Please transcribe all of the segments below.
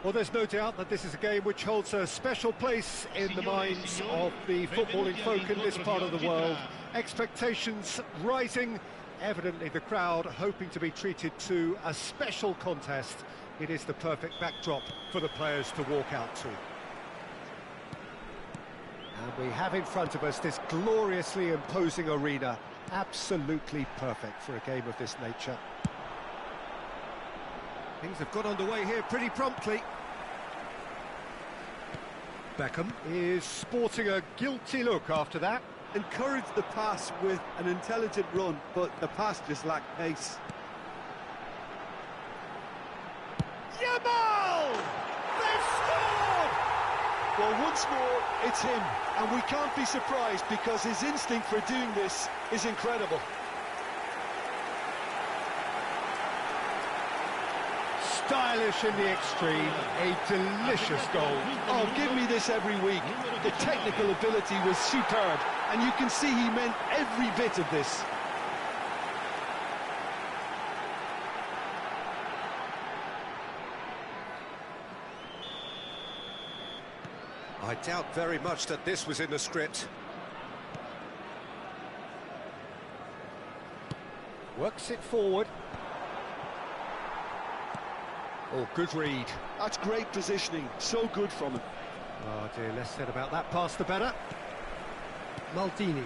Well, there's no doubt that this is a game which holds a special place in the minds of the footballing folk in this part of the world. Expectations rising, evidently the crowd hoping to be treated to a special contest. It is the perfect backdrop for the players to walk out to. And we have in front of us this gloriously imposing arena, absolutely perfect for a game of this nature. Things have got underway here pretty promptly. Beckham is sporting a guilty look after that. Encouraged the pass with an intelligent run, but the pass just lacked pace. Yamal! They've scored! Well, once more, it's him, and we can't be surprised because his instinct for doing this is incredible. Stylish in the extreme, a delicious goal. Oh, give me this every week. The technical ability was superb, and you can see he meant every bit of this. I doubt very much that this was in the script. Works it forward. Oh, good read. That's great positioning, so good from him. Oh dear, less said about that pass the better. Maldini.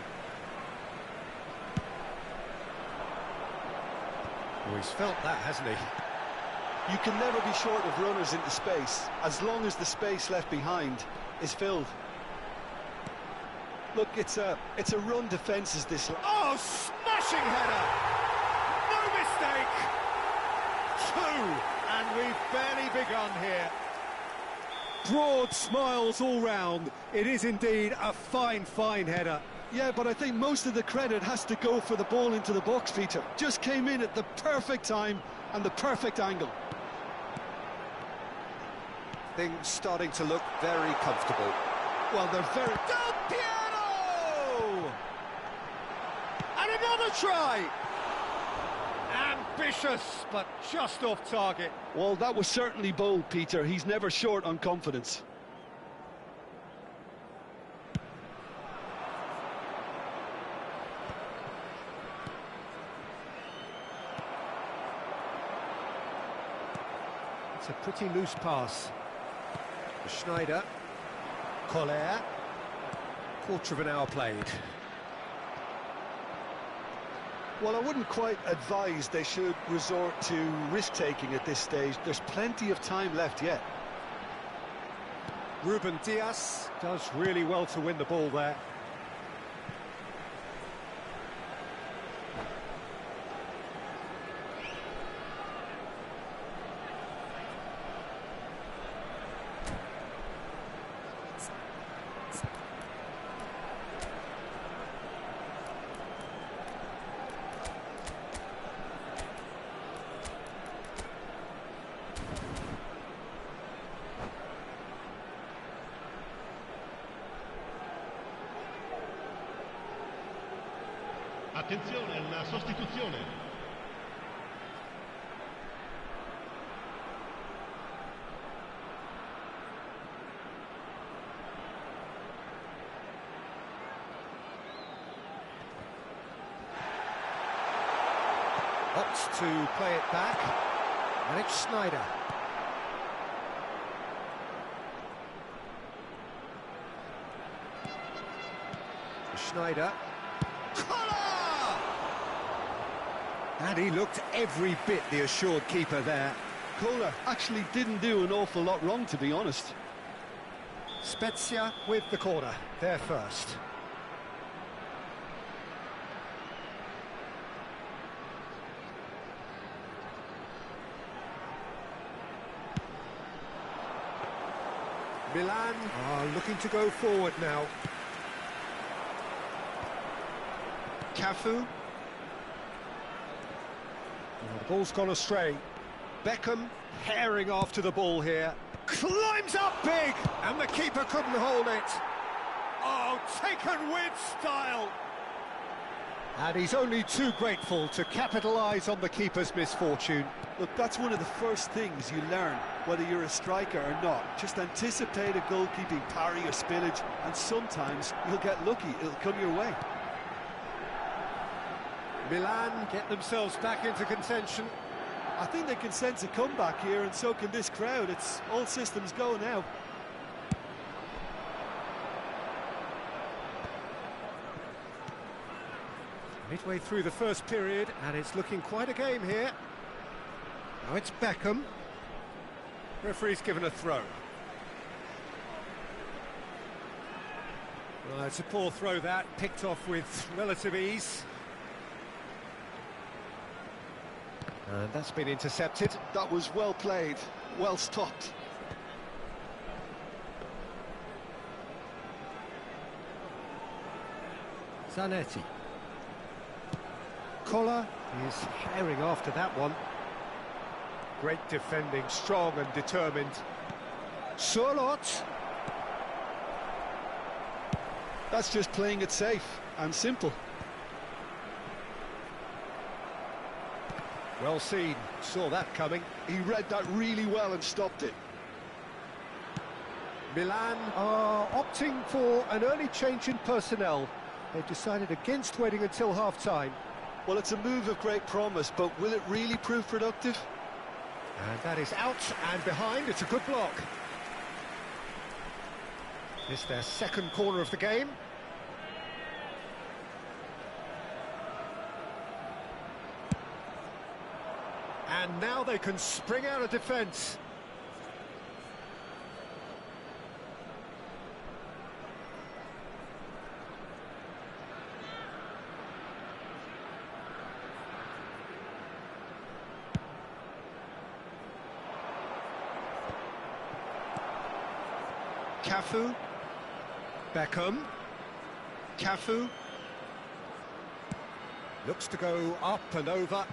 Oh, he's felt that, hasn't he? You can never be short of runners into space, as long as the space left behind is filled. Look, it's a run defence is this. Oh, smashing header! No mistake! Two! And we've barely begun here. Broad smiles all round. It is indeed a fine, fine header. Yeah, but I think most of the credit has to go for the ball into the box, Peter. Just came in at the perfect time and the perfect angle. Things starting to look very comfortable. Well, they're very... Del Piero! And another try! Ambitious, but just off target. Well, that was certainly bold, Peter. He's never short on confidence. It's a pretty loose pass. Schneider. Collier. Quarter of an hour played. Well, I wouldn't quite advise they should resort to risk-taking at this stage. There's plenty of time left yet. Ruben Dias does really well to win the ball there. Attenzione alla sostituzione. Opts to play it back, and it's Schneider. Schneider. And he looked every bit the assured keeper there. Kohler actually didn't do an awful lot wrong, to be honest. Spezia with the corner, there first. Milan are looking to go forward now. Cafu. Well, the ball's gone astray. Beckham herring after the ball here. Climbs up big, and the keeper couldn't hold it. Oh, taken with style. And he's only too grateful to capitalise on the keeper's misfortune. Look, that's one of the first things you learn, whether you're a striker or not. Just anticipate a goalkeeping parry or spillage, and sometimes you'll get lucky, it'll come your way. Milan get themselves back into contention. I think they can sense a comeback here, and so can this crowd. It's all systems go now. Midway through the first period, and it's looking quite a game here. Now it's Beckham. Referee's given a throw. Well, it's a poor throw that, picked off with relative ease. And that's been intercepted. That was well played, well stopped. Zanetti. Collar is herring after that one. Great defending, strong and determined. Surlot. That's just playing it safe and simple. Well seen, saw that coming. He read that really well and stopped it. Milan are opting for an early change in personnel. They've decided against waiting until half-time. Well, it's a move of great promise, but will it really prove productive? And that is out and behind. It's a good block. It's their second corner of the game. And now they can spring out of defence. Cafu, Beckham, Cafu, looks to go up and over,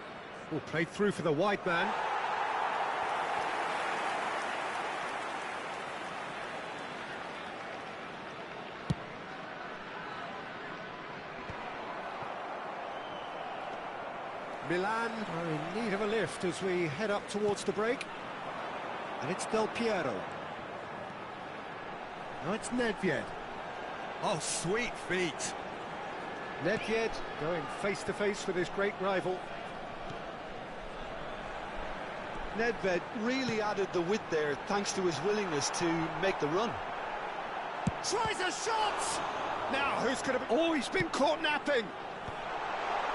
played through for the wide man. Milan are in need of a lift as we head up towards the break, and it's Del Piero. Now it's Nedved. Oh, sweet feet. Nedved going face-to-face with his great rival. Nedved really added the width there thanks to his willingness to make the run. Tries a shot! Now, who's going to... Oh, he's been caught napping!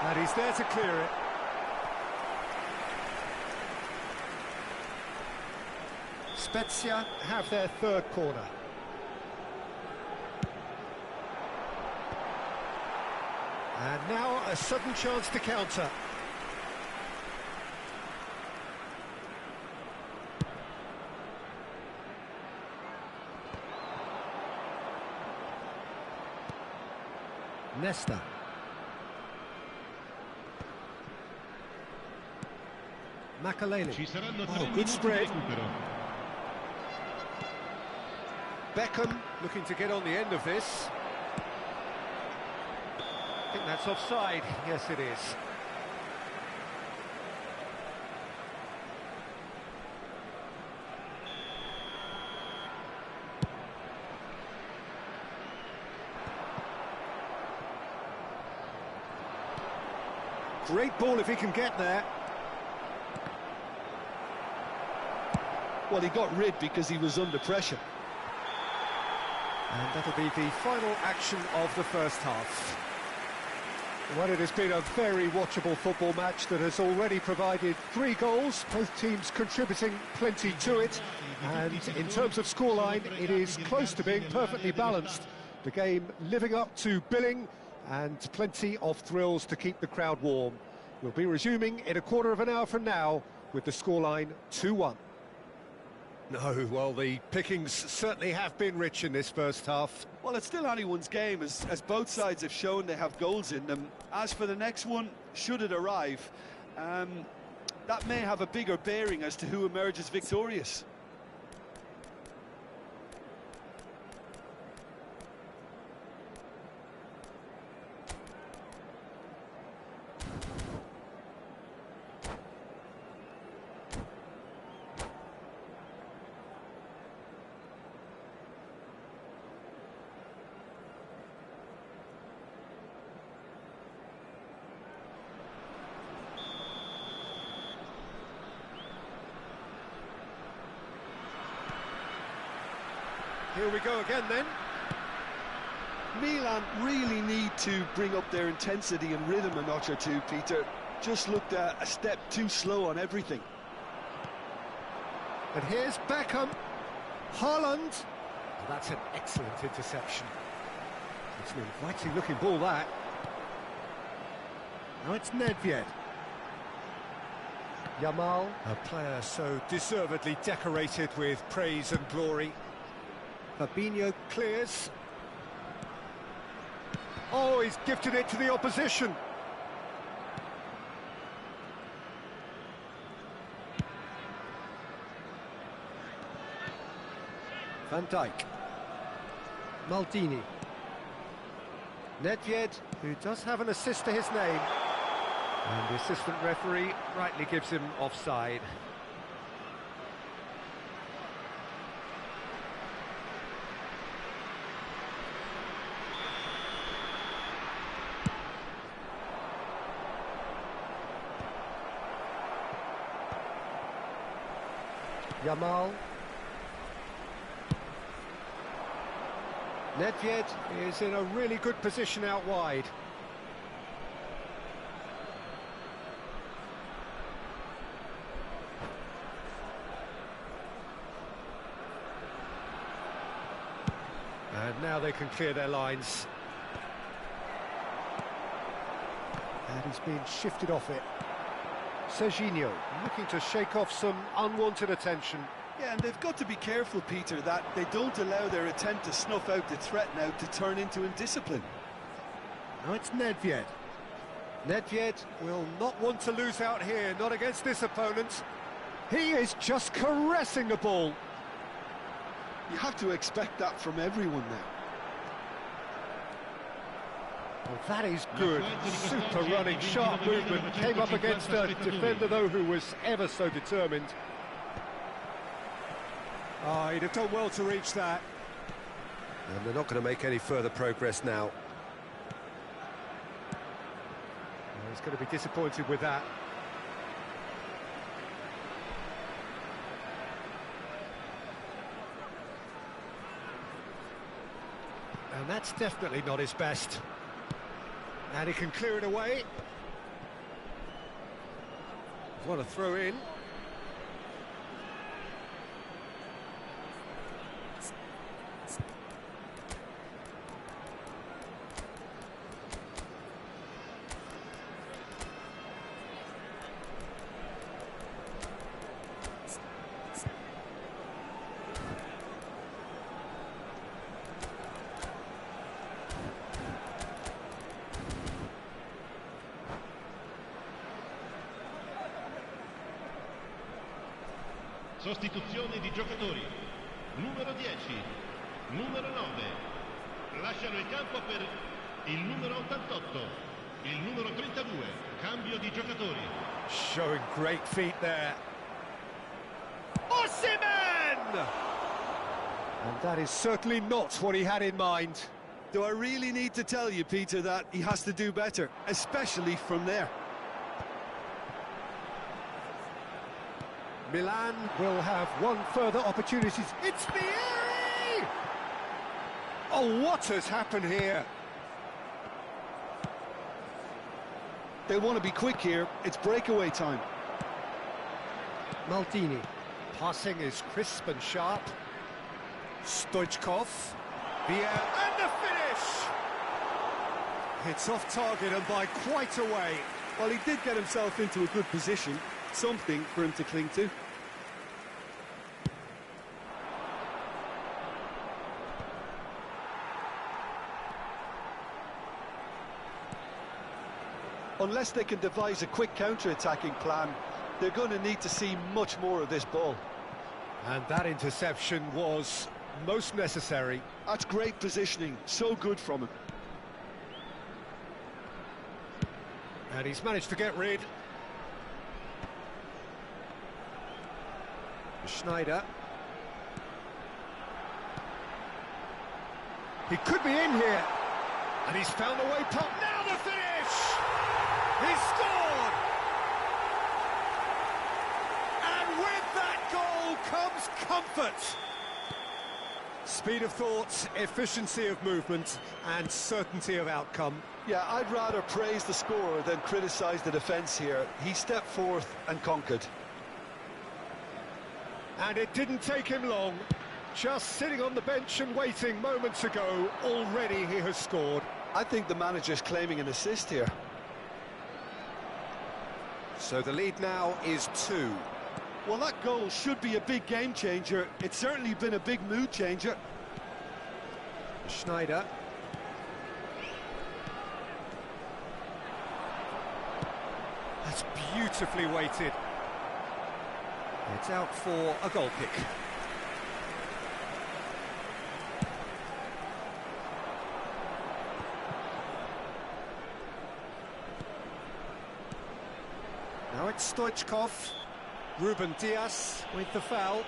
And he's there to clear it. Spezia have their third corner. And now a sudden chance to counter. Nesta. Makaleli. Oh, good spread. Beckham looking to get on the end of this. I think that's offside. Yes, it is. Great ball if he can get there. Well, he got rid because he was under pressure. And that'll be the final action of the first half. Well, it has been a very watchable football match that has already provided 3 goals, both teams contributing plenty to it. And in terms of scoreline, it is close to being perfectly balanced. The game living up to billing and plenty of thrills to keep the crowd warm. We'll be resuming in a quarter of an hour from now with the scoreline 2-1. No, well, the pickings certainly have been rich in this first half. Well, it's still anyone's game, as both sides have shown they have goals in them. As for the next one, should it arrive, that may have a bigger bearing as to who emerges victorious. Here we go again then. Milan really need to bring up their intensity and rhythm a notch or two, Peter. Just looked a step too slow on everything. And here's Beckham. Haaland. Oh, that's an excellent interception. It's an inviting looking ball, that. Now it's Nedved. Yamal, a player so deservedly decorated with praise and glory. Fabinho clears. Oh, he's gifted it to the opposition. Van Dijk. Maldini. Nedved, who does have an assist to his name. And the assistant referee rightly gives him offside. Yamal. Nedved is in a really good position out wide. And now they can clear their lines. And he's being shifted off it. Serginho looking to shake off some unwanted attention. Yeah, and they've got to be careful, Peter, that they don't allow their attempt to snuff out the threat now to turn into indiscipline. Now it's Nedved. Nedved will not want to lose out here, not against this opponent. He is just caressing the ball. You have to expect that from everyone now. Well, that is good. Super running, sharp movement. Came up against a defender, though, who was ever so determined. Oh, he'd have done well to reach that. And they're not going to make any further progress now. Well, he's going to be disappointed with that. And that's definitely not his best. And he can clear it away. What a throw in. Sostituzione di giocatori. Numero 10, numero 9. Lasciano il campo per il numero 88, il numero 32. Cambio di giocatori. Showing great feet there. Osimhen! And that is certainly not what he had in mind. Do I really need to tell you, Peter, that he has to do better, especially from there? Milan will have one further opportunity. It's Vieri! Oh, what has happened here? They want to be quick here. It's breakaway time. Maldini. Passing is crisp and sharp. Stoichkov. Vieri. And the finish! It's off target and by quite a way. Well, he did get himself into a good position. Something for him to cling to. Unless they can devise a quick counter-attacking plan, they're going to need to see much more of this ball. And that interception was most necessary. That's great positioning, so good from him. And he's managed to get rid. Schneider. He could be in here. And he's found a way pop. Now the finish! He scored! And with that goal comes comfort. Speed of thought, efficiency of movement, and certainty of outcome. Yeah, I'd rather praise the scorer than criticise the defence here. He stepped forth and conquered. And it didn't take him long. Just sitting on the bench and waiting moments ago, already he has scored. I think the manager's claiming an assist here. So the lead now is 2. Well, that goal should be a big game changer. It's certainly been a big mood changer. Schneider. That's beautifully weighted. It's out for a goal kick. Now it's Stoichkov. Ruben Diaz with the foul.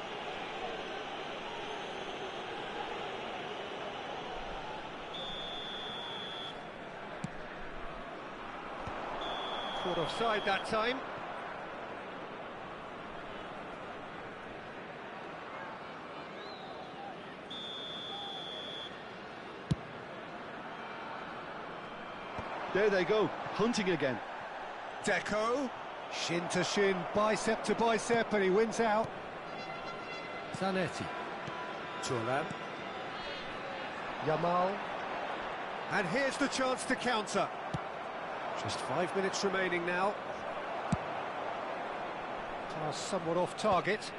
Caught offside that time. There they go, hunting again. Deco. Shin to shin, bicep to bicep, and he wins out. Zanetti. Thuram. Yamal. And here's the chance to counter. Just 5 minutes remaining now. Pass somewhat off target.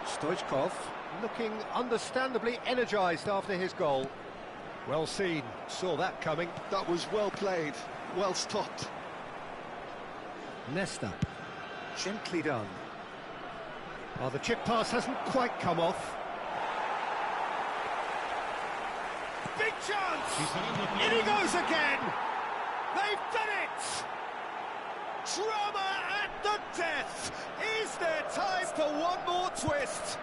Stoichkov looking understandably energised after his goal. Well seen, saw that coming. That was well played, well stopped. Nesta, gently done. Oh, the chip pass hasn't quite come off. Big chance! In he goes again! They've done it! Drama at the death! Is there time for one more twist?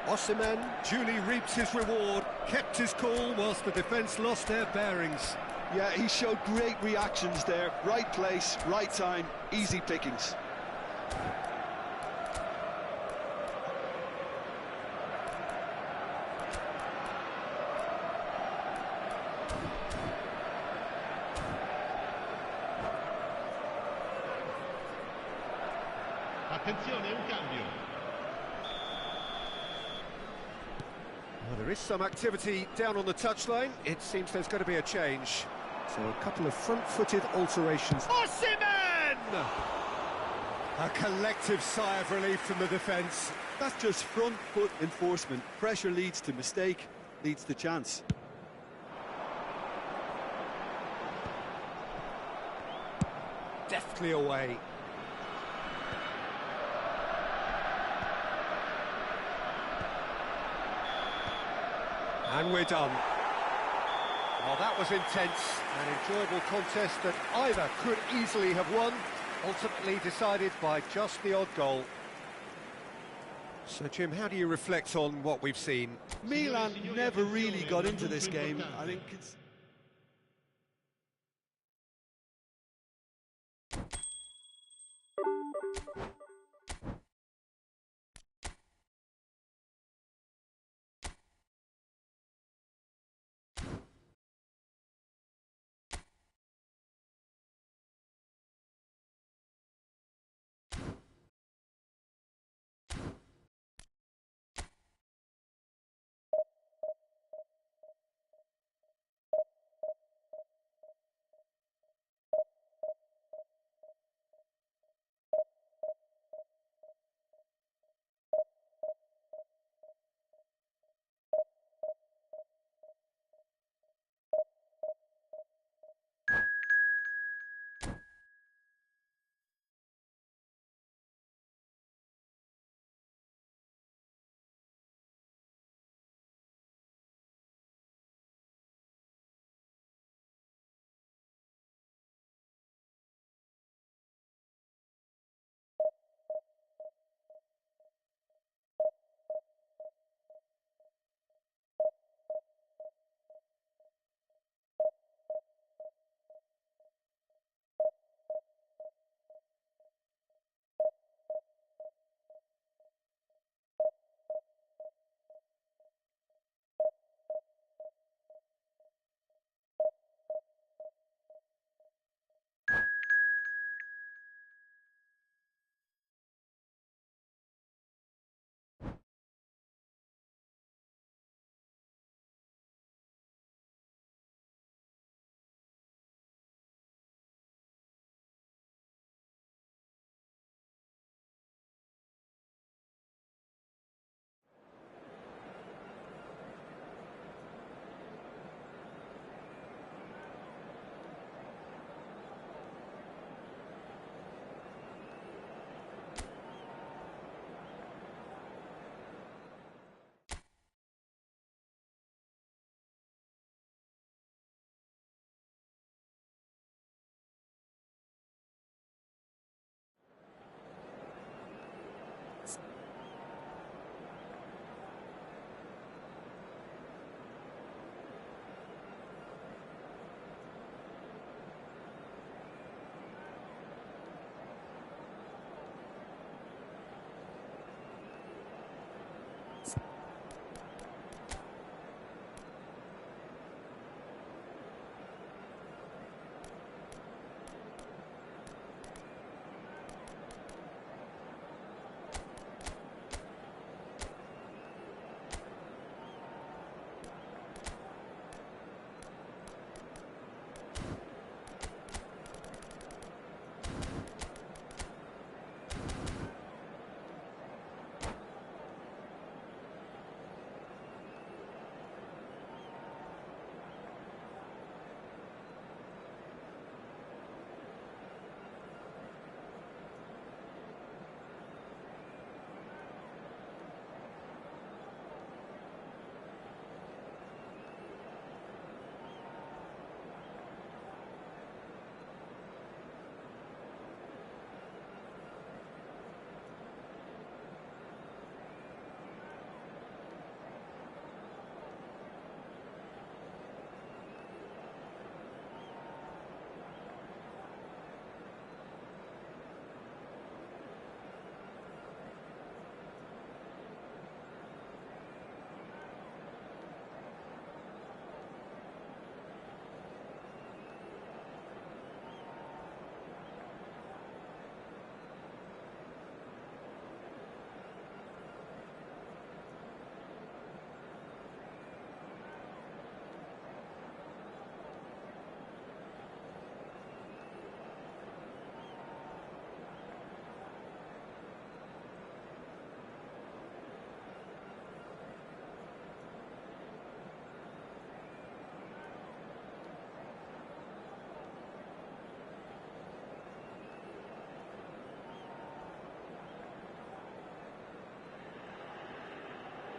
Osimhen duly reaps his reward, kept his cool whilst the defence lost their bearings. Yeah, he showed great reactions there. Right place, right time, easy pickings. Attenzione, un cambio. Well, there is some activity down on the touchline. It seems there's going to be a change. So a couple of front-footed alterations. Osimhen! A collective sigh of relief from the defence. That's just front foot enforcement. Pressure leads to mistake, leads to chance. Deftly away. And we're done. Well, that was intense, an enjoyable contest that either could easily have won, ultimately decided by just the odd goal. So, Jim, how do you reflect on what we've seen? Milan never really got into this game. I think it's...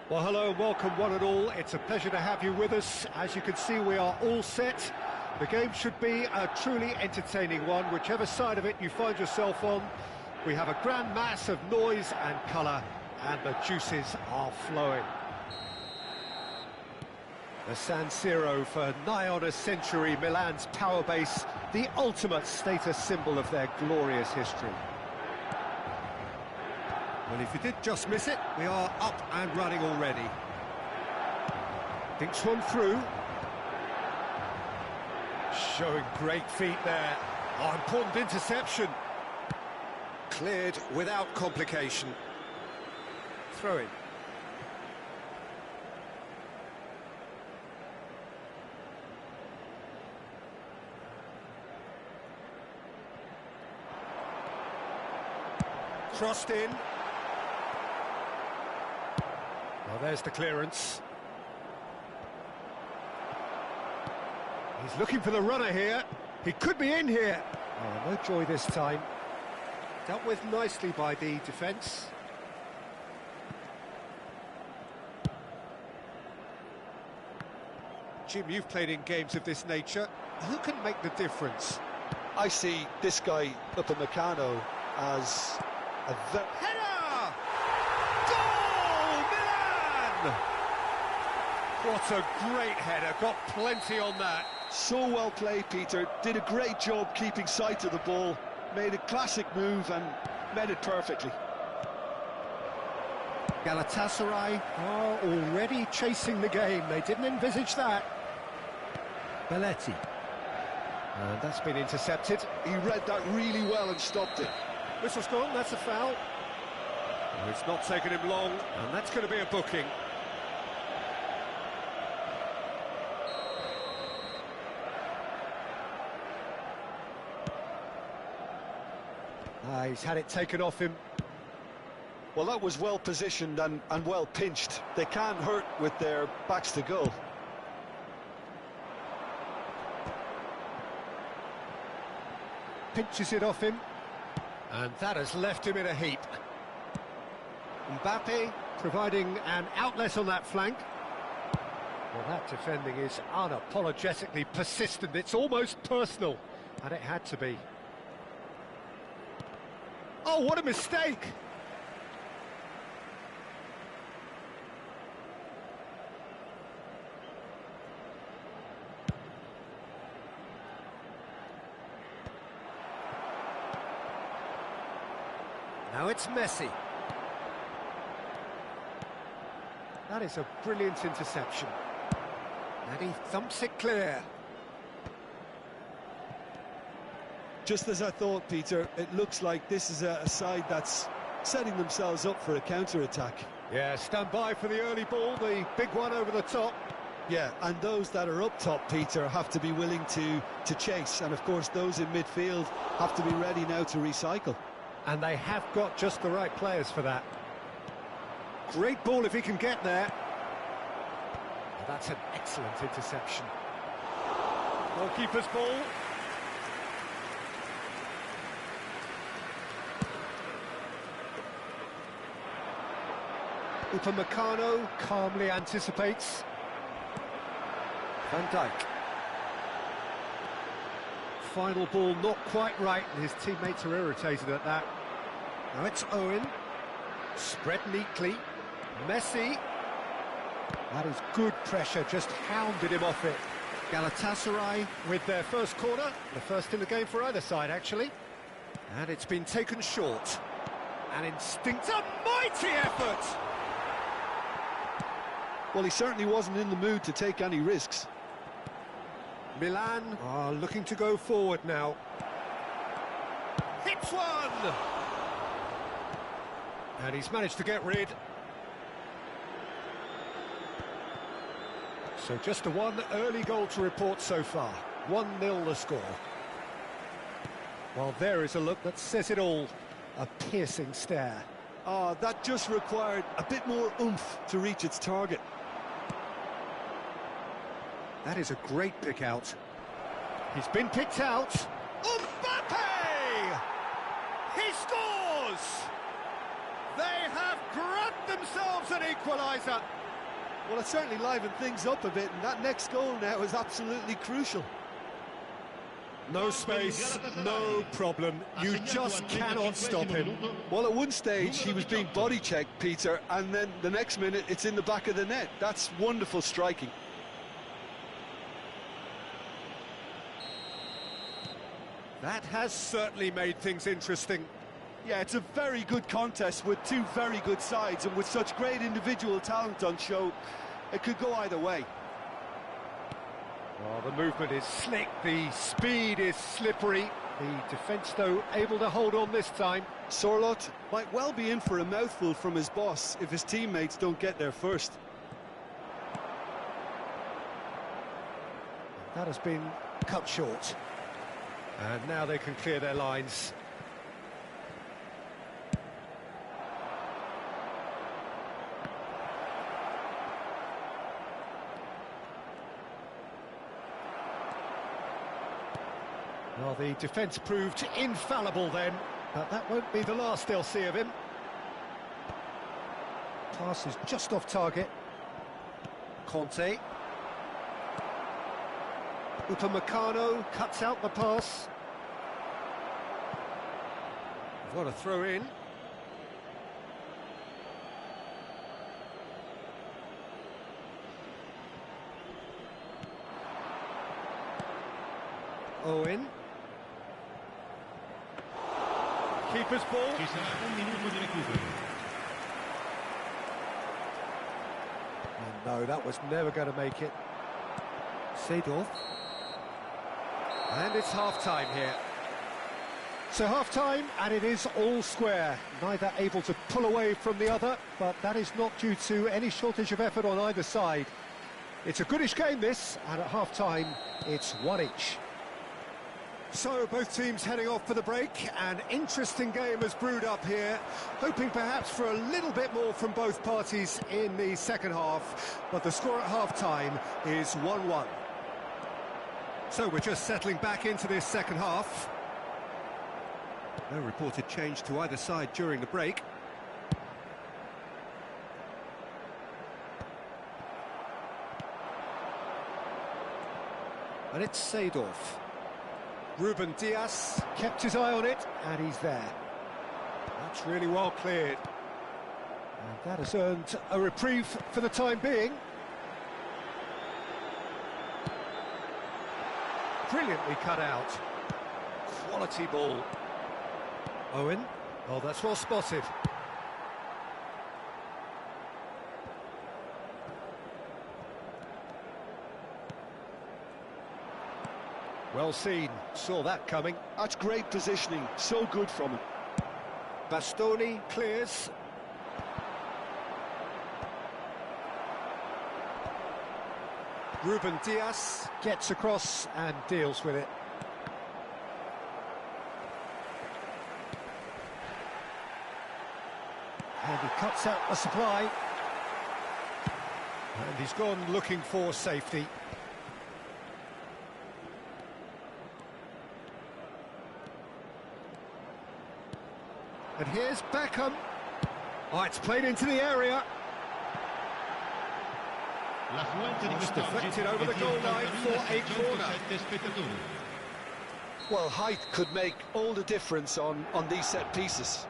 Well, hello and welcome one and all. It's a pleasure to have you with us. As you can see, we are all set. The game should be a truly entertaining one, whichever side of it you find yourself on. We have a grand mass of noise and colour, and the juices are flowing. The San Siro for nigh on a century, Milan's power base, the ultimate status symbol of their glorious history. Well, if you did just miss it, we are up and running already. Thinks one through. Showing great feet there. Oh, important interception. Cleared without complication. Throw in. Crossed in. Well, there's the clearance. He's looking for the runner here. He could be in here. Oh, no joy this time. Dealt with nicely by the defence. Jim, you've played in games of this nature. Who can make the difference? I see this guy up in Meccano as a header! Goal! Milan! What a great header, got plenty on that. So well played, Peter. Did a great job keeping sight of the ball, made a classic move and made it perfectly. Galatasaray are already chasing the game. They didn't envisage that. Belletti. And that's been intercepted. He read that really well and stopped it. Whistle's gone, that's a foul. Oh, it's not taken him long, and that's going to be a booking. He's had it taken off him. Well, that was well positioned and well pinched. They can't hurt with their backs to goal. Pinches it off him. And that has left him in a heap. Mbappe providing an outlet on that flank. Well, that defending is unapologetically persistent. It's almost personal. And it had to be. Oh, what a mistake! Now it's Messi. That is a brilliant interception. And he thumps it clear. Just as I thought, Peter, it looks like this is a side that's setting themselves up for a counter-attack. Yeah, stand by for the early ball, the big one over the top. Yeah, and those that are up top, Peter, have to be willing to chase. And, of course, those in midfield have to be ready now to recycle. And they have got just the right players for that. Great ball if he can get there. Oh, that's an excellent interception. Goalkeeper's ball. Upamecano calmly anticipates. Van Dijk. Final ball not quite right, and his teammates are irritated at that. Now it's Owen. Spread neatly. Messi. That is good pressure, just hounded him off it. Galatasaray with their first corner, the first in the game for either side, actually. And it's been taken short. An instinct, a mighty effort! Well, he certainly wasn't in the mood to take any risks. Milan are looking to go forward now. Hits one! And he's managed to get rid. So just a one early goal to report so far. 1-0 the score. Well, there is a look that says it all. A piercing stare. Oh, that just required a bit more oomph to reach its target. That is a great pick out. He's been picked out. Mbappe! He scores! They have grabbed themselves an equaliser. Well, it certainly livened things up a bit, and that next goal now is absolutely crucial. No space, no problem. You just cannot stop him. Well, at one stage he was being body checked, Peter, and then the next minute it's in the back of the net. That's wonderful striking. That has certainly made things interesting. Yeah, it's a very good contest with two very good sides, and with such great individual talent on show, it could go either way. Oh, the movement is slick, the speed is slippery. The defence, though, able to hold on this time. Sorloth might well be in for a mouthful from his boss if his teammates don't get there first. That has been cut short. And now they can clear their lines. Well, the defence proved infallible then, but that won't be the last they'll see of him. Pass is just off target. Conte. Upamecano cuts out the pass. What a throw in. Owen. Keeper's ball. Ci sarà un minuto di recupero. Oh, no, that was never going to make it. Seedorf. And it's half-time here. So half-time, and it is all square. Neither able to pull away from the other, but that is not due to any shortage of effort on either side. It's a goodish game, this, and at half-time, it's one each. So both teams heading off for the break. An interesting game has brewed up here, hoping perhaps for a little bit more from both parties in the second half, but the score at half-time is 1-1. So we're just settling back into this second half. No reported change to either side during the break. And it's Seedorf. Ruben Dias kept his eye on it, and he's there. That's really well cleared. And that has earned a reprieve for the time being. Brilliantly cut out. Quality ball. Owen. Oh, that's well spotted. Well seen. Saw that coming. That's great positioning. So good from him. Bastoni clears. Ruben Dias gets across and deals with it. And he cuts out the supply. And he's gone looking for safety. And here's Beckham. Oh, it's played into the area. It's deflected over the goal line for a corner. Well, height could make all the difference on these set pieces.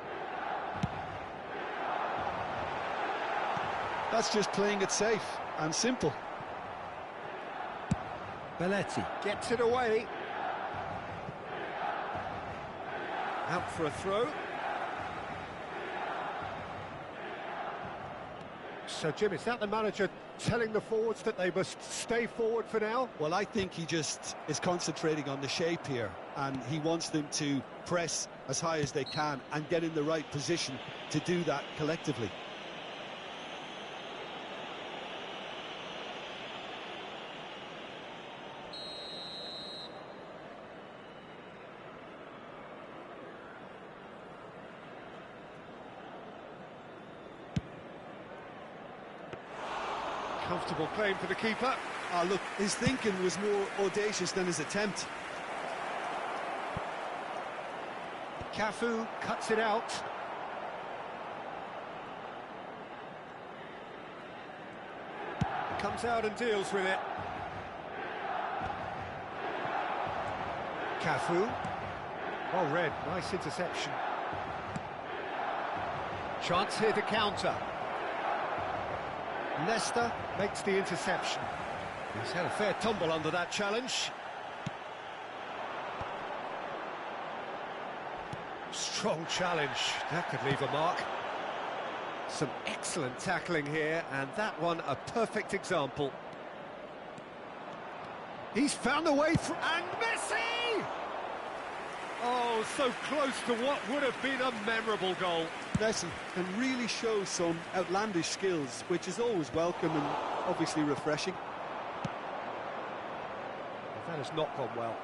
That's just playing it safe and simple. Belletti gets it away. Out for a throw. So, Jim, is that the manager telling the forwards that they must stay forward for now? Well, I think he just is concentrating on the shape here, and he wants them to press as high as they can and get in the right position to do that collectively. Comfortable claim for the keeper. Look, his thinking was more audacious than his attempt. Cafu cuts it out. Comes out and deals with it. Cafu. Well read, nice interception. Chance here to counter. Leicester makes the interception. He's had a fair tumble under that challenge. Strong challenge, that could leave a mark. Some excellent tackling here, and that one a perfect example. He's found a way through, and Messi! Oh, so close to what would have been a memorable goal. Messi can really show some outlandish skills, which is always welcome and obviously refreshing. That has not gone well.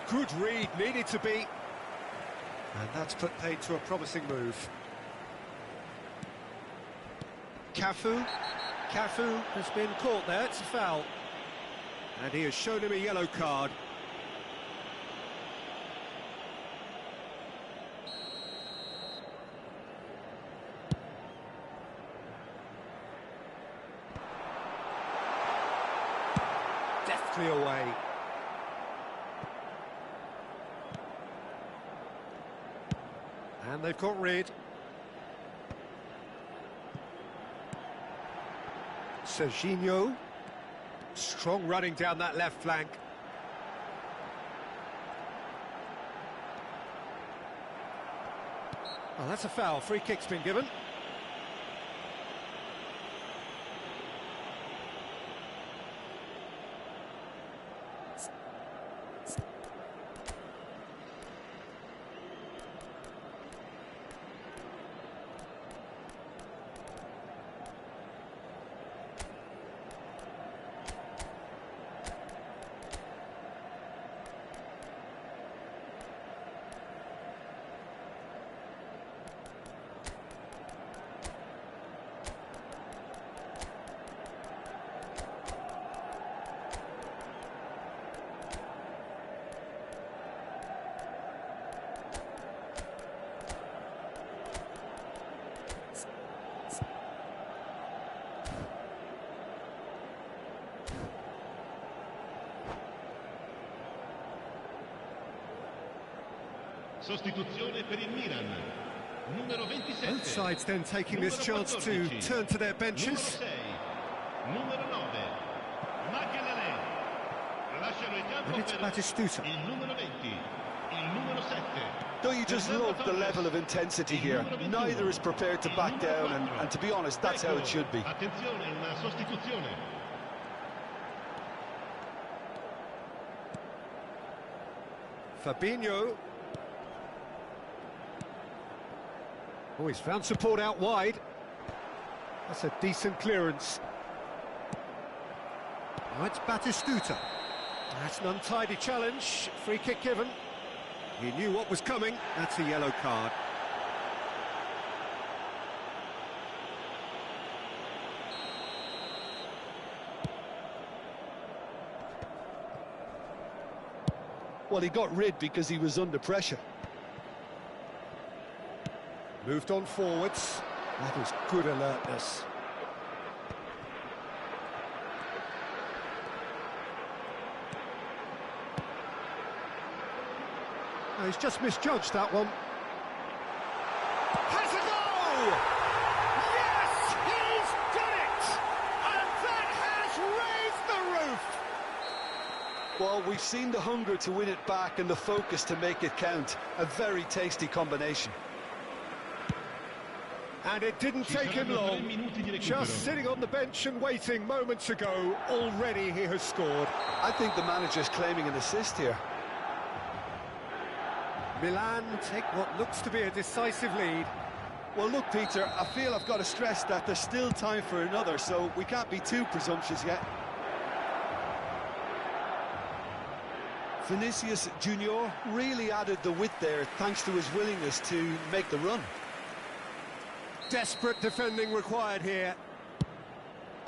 Good read, needed to be. And that's put paid to a promising move. Cafu has been caught there, it's a foul. And he has shown him a yellow card. Deftly away. And they've got rid. Serginho. Strong running down that left flank. Oh, that's a foul. Free kick's been given. Sostituzione per il Milan. Numero 27. Both sides then taking this chance to turn to their benches. Numero 9. Magalhaes. Lasciano il campo And it's per Batistuta. il numero 20. Il numero 7. Don't you just love the level of intensity here? Neither is prepared to back down, and to be honest, that's how it should be. Attenzione, una sostituzione. Fabinho. Oh, he's found support out wide. That's a decent clearance. Now it's Batistuta. That's an untidy challenge. Free kick given. He knew what was coming. That's a yellow card. Well, he got rid because he was under pressure. Moved on forwards. That was good alertness. Oh, he's just misjudged that one. Has a goal! Yes, he's done it! And that has raised the roof! Well, we've seen the hunger to win it back and the focus to make it count. A very tasty combination. And it didn't take him long. Just sitting on the bench and waiting moments ago, already he has scored. I think the manager's claiming an assist here. Milan take what looks to be a decisive lead. Well, look, Peter, I feel I've got to stress that there's still time for another, so we can't be too presumptuous yet. Vinicius Junior really added the width there thanks to his willingness to make the run. Desperate defending required here.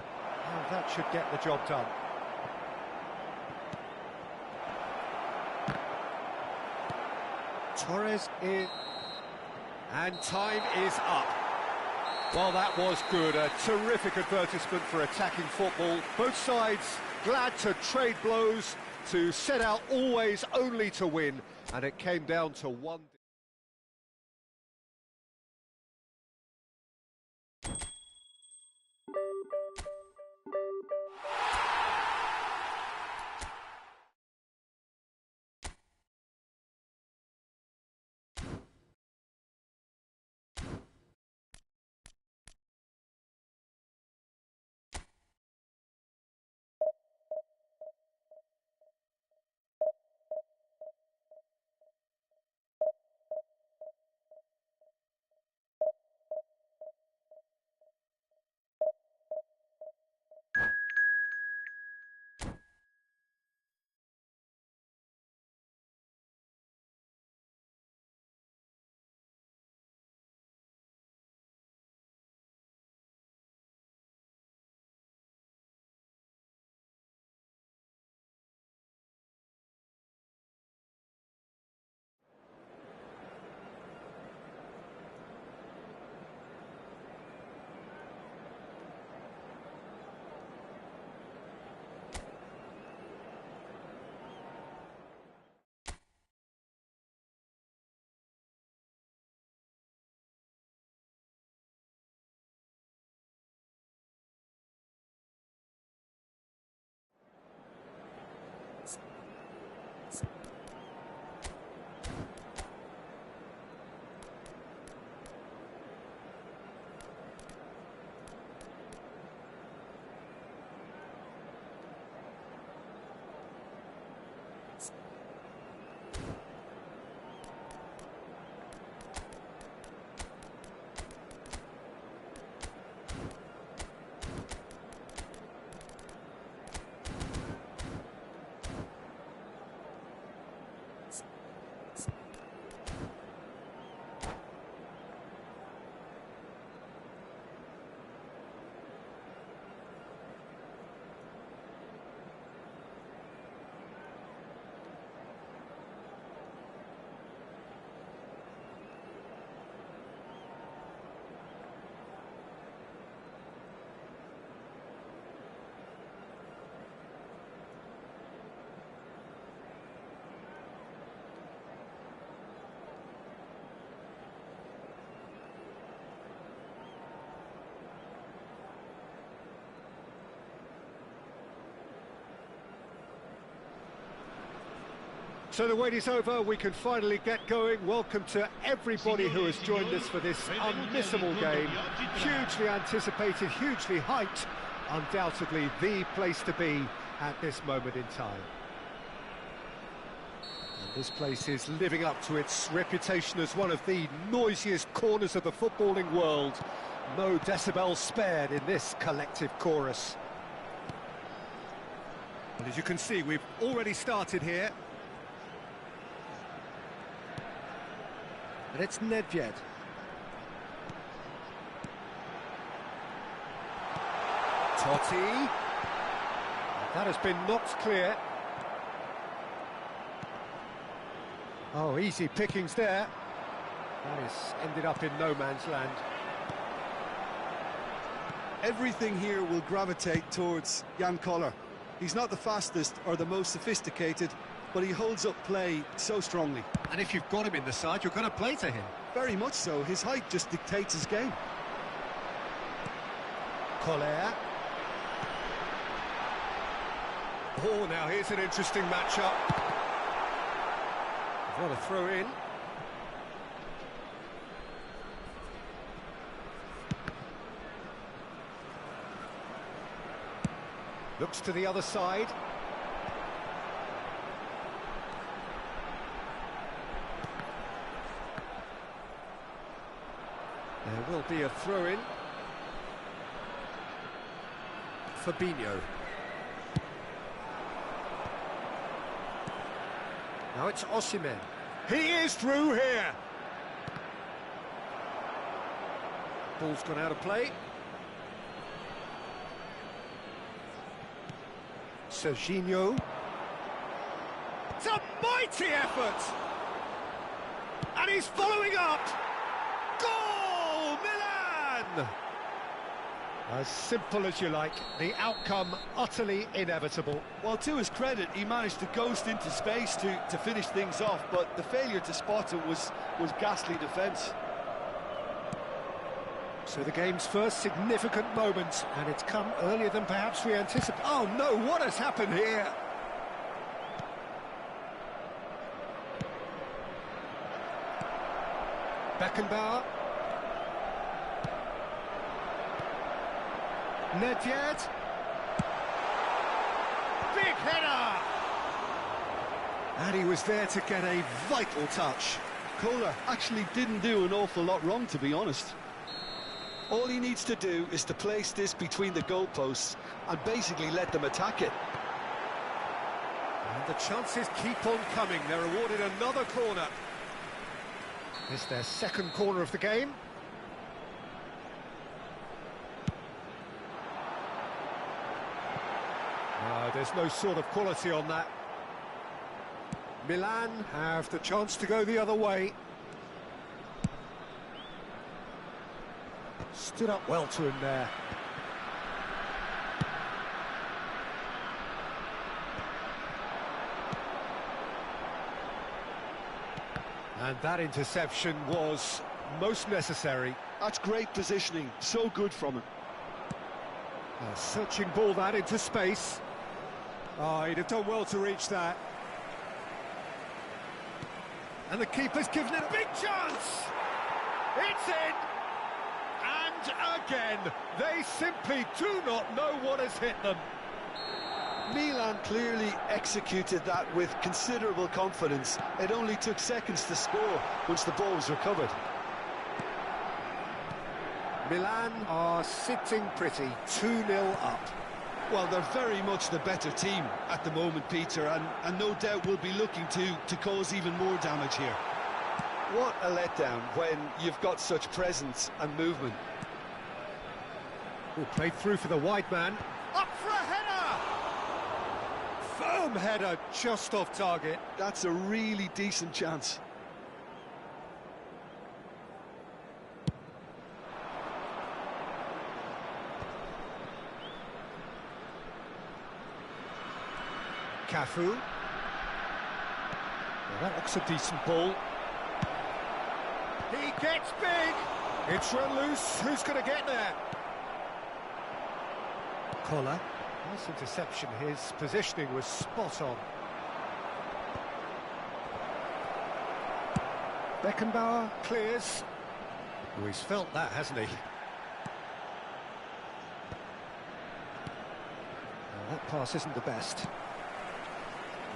Oh, that should get the job done. Torres in. And time is up. Well, that was good. A terrific advertisement for attacking football. Both sides glad to trade blows, to set out always only to win, and it came down to one. So the wait is over, we can finally get going. Welcome to everybody who has joined us for this unmissable game. Hugely anticipated, hugely hyped, undoubtedly the place to be at this moment in time. And this place is living up to its reputation as one of the noisiest corners of the footballing world. No decibels spared in this collective chorus. And as you can see, we've already started here. And it's Nedved. Totti. That has been knocked clear. Oh, easy pickings there. That has ended up in no man's land. Everything here will gravitate towards Jan Koller. He's not the fastest or the most sophisticated, but he holds up play so strongly. And if you've got him in the side, you're going to play to him. Very much so. His height just dictates his game. Koller. Oh, now here's an interesting matchup. What a throw in. Looks to the other side. There will be a throw-in. Fabinho. Now it's Osimhen. He is through here. Ball's gone out of play. Serginho. It's a mighty effort! And he's following up! Goal, Milan! As simple as you like, the outcome utterly inevitable. Well, to his credit, he managed to ghost into space to finish things off, but the failure to spot it was ghastly defence. So the game's first significant moment, and it's come earlier than perhaps we anticipated. Oh no, what has happened here? Beckenbauer. Nedved. Big header! And he was there to get a vital touch. Kohler actually didn't do an awful lot wrong, to be honest. All he needs to do is to place this between the goalposts and basically let them attack it. And the chances keep on coming. They're awarded another corner. It's their second corner of the game. No, there's no sort of quality on that. Milan have the chance to go the other way. Stood up well to him there. And that interception was most necessary. That's great positioning, so good from him. A searching ball that into space. Oh, he'd have done well to reach that. And the keeper's given it a big chance! It's in! And again, they simply do not know what has hit them. Milan clearly executed that with considerable confidence. It only took seconds to score once the ball was recovered. Milan are sitting pretty, 2-0 up. Well, they're very much the better team at the moment, Peter, and no doubt will be looking to cause even more damage here. What a letdown when you've got such presence and movement. Oh, played through for the wide man. Up for a header! Firm header, just off target. That's a really decent chance. Cafu. Well, that looks a decent ball. He gets big. It's run loose. Who's going to get there? Kohler. Nice interception. His positioning was spot on. Beckenbauer clears. Oh, he's felt that, hasn't he? Well, that pass isn't the best.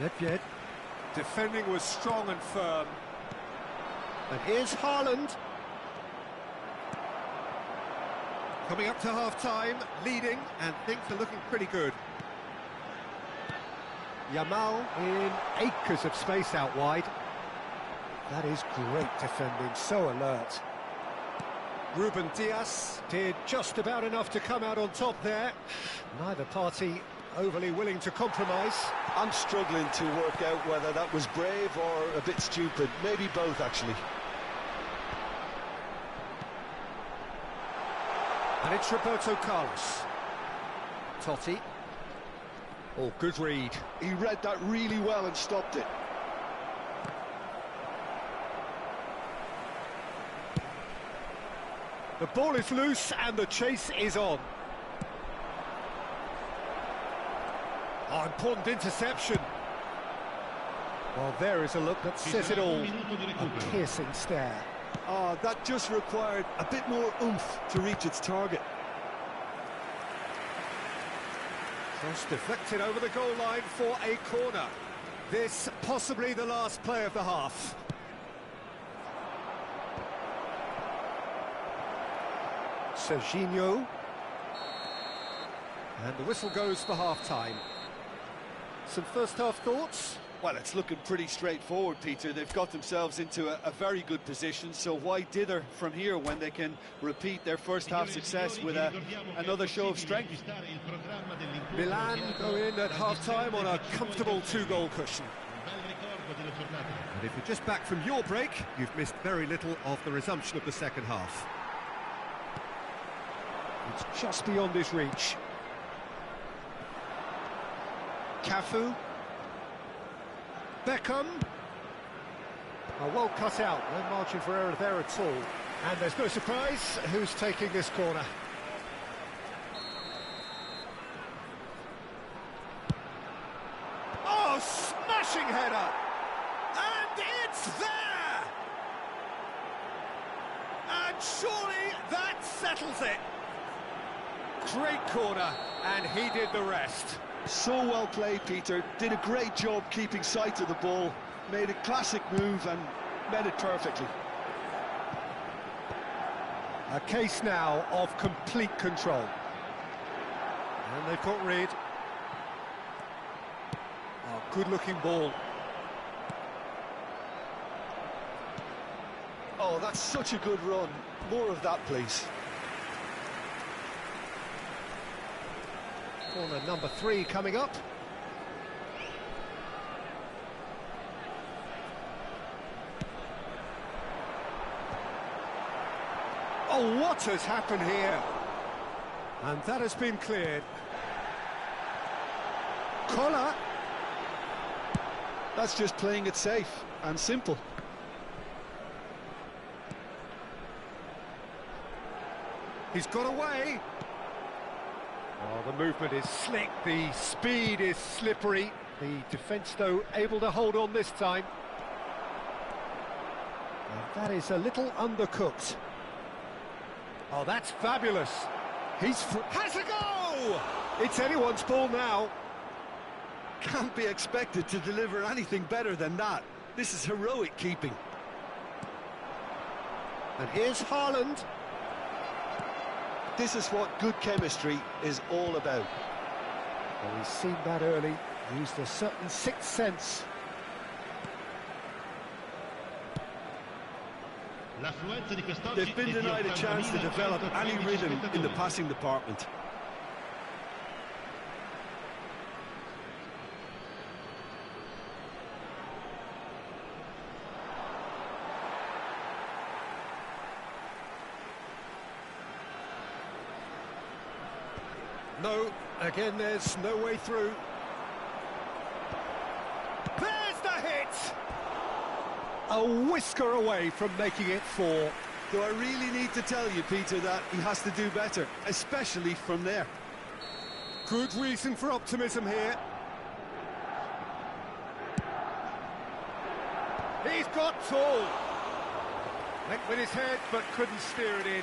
Nedved. Defending was strong and firm. And here's Haaland. Coming up to half-time, leading, and things are looking pretty good. Yamal in acres of space out wide. That is great defending, so alert. Ruben Dias did just about enough to come out on top there. Neither party overly willing to compromise. I'm struggling to work out whether that was brave or a bit stupid. Maybe both, actually. And it's Roberto Carlos. Totti. Oh, good read. He read that really well and stopped it. The ball is loose and the chase is on. Oh, important interception. Well, there is a look that says it all. A piercing stare. Oh, that just required a bit more oomph to reach its target. Cross deflected over the goal line for a corner. This possibly the last play of the half. Serginho. And the whistle goes for half-time. Some first-half thoughts? Well, it's looking pretty straightforward, Peter. They've got themselves into a very good position, so why dither from here when they can repeat their first-half success with another show of strength? Milan go in at half-time on a comfortable 2-goal cushion. And if you're just back from your break, you've missed very little of the resumption of the second half. It's just beyond his reach. Cafu. Beckham. Oh, well cut out, no margin for error there at all. And there's no surprise who's taking this corner. Oh, smashing header! And it's there! And surely that settles it. Great corner, and he did the rest. So well played, Peter. Did a great job keeping sight of the ball. Made a classic move and met it perfectly. A case now of complete control. And they've got rid. Oh, good-looking ball. Oh, that's such a good run. More of that, please. Corner number 3 coming up. Oh, what has happened here? And that has been cleared. Collar. That's just playing it safe and simple. He's got away. Oh, the movement is slick, the speed is slippery. The defence, though, able to hold on this time. And that is a little undercooked. Oh, that's fabulous. Has a go! It's anyone's ball now. Can't be expected to deliver anything better than that. This is heroic keeping. And here's Haaland. This is what good chemistry is all about. Well, he's seen that early, used a certain sixth sense. They've been denied a chance to develop any rhythm in the passing department. No, again there's no way through. There's the hit! A whisker away from making it 4. Do I really need to tell you, Peter, that he has to do better, especially from there? Good reason for optimism here. He's got tall. Went with his head, but couldn't steer it in.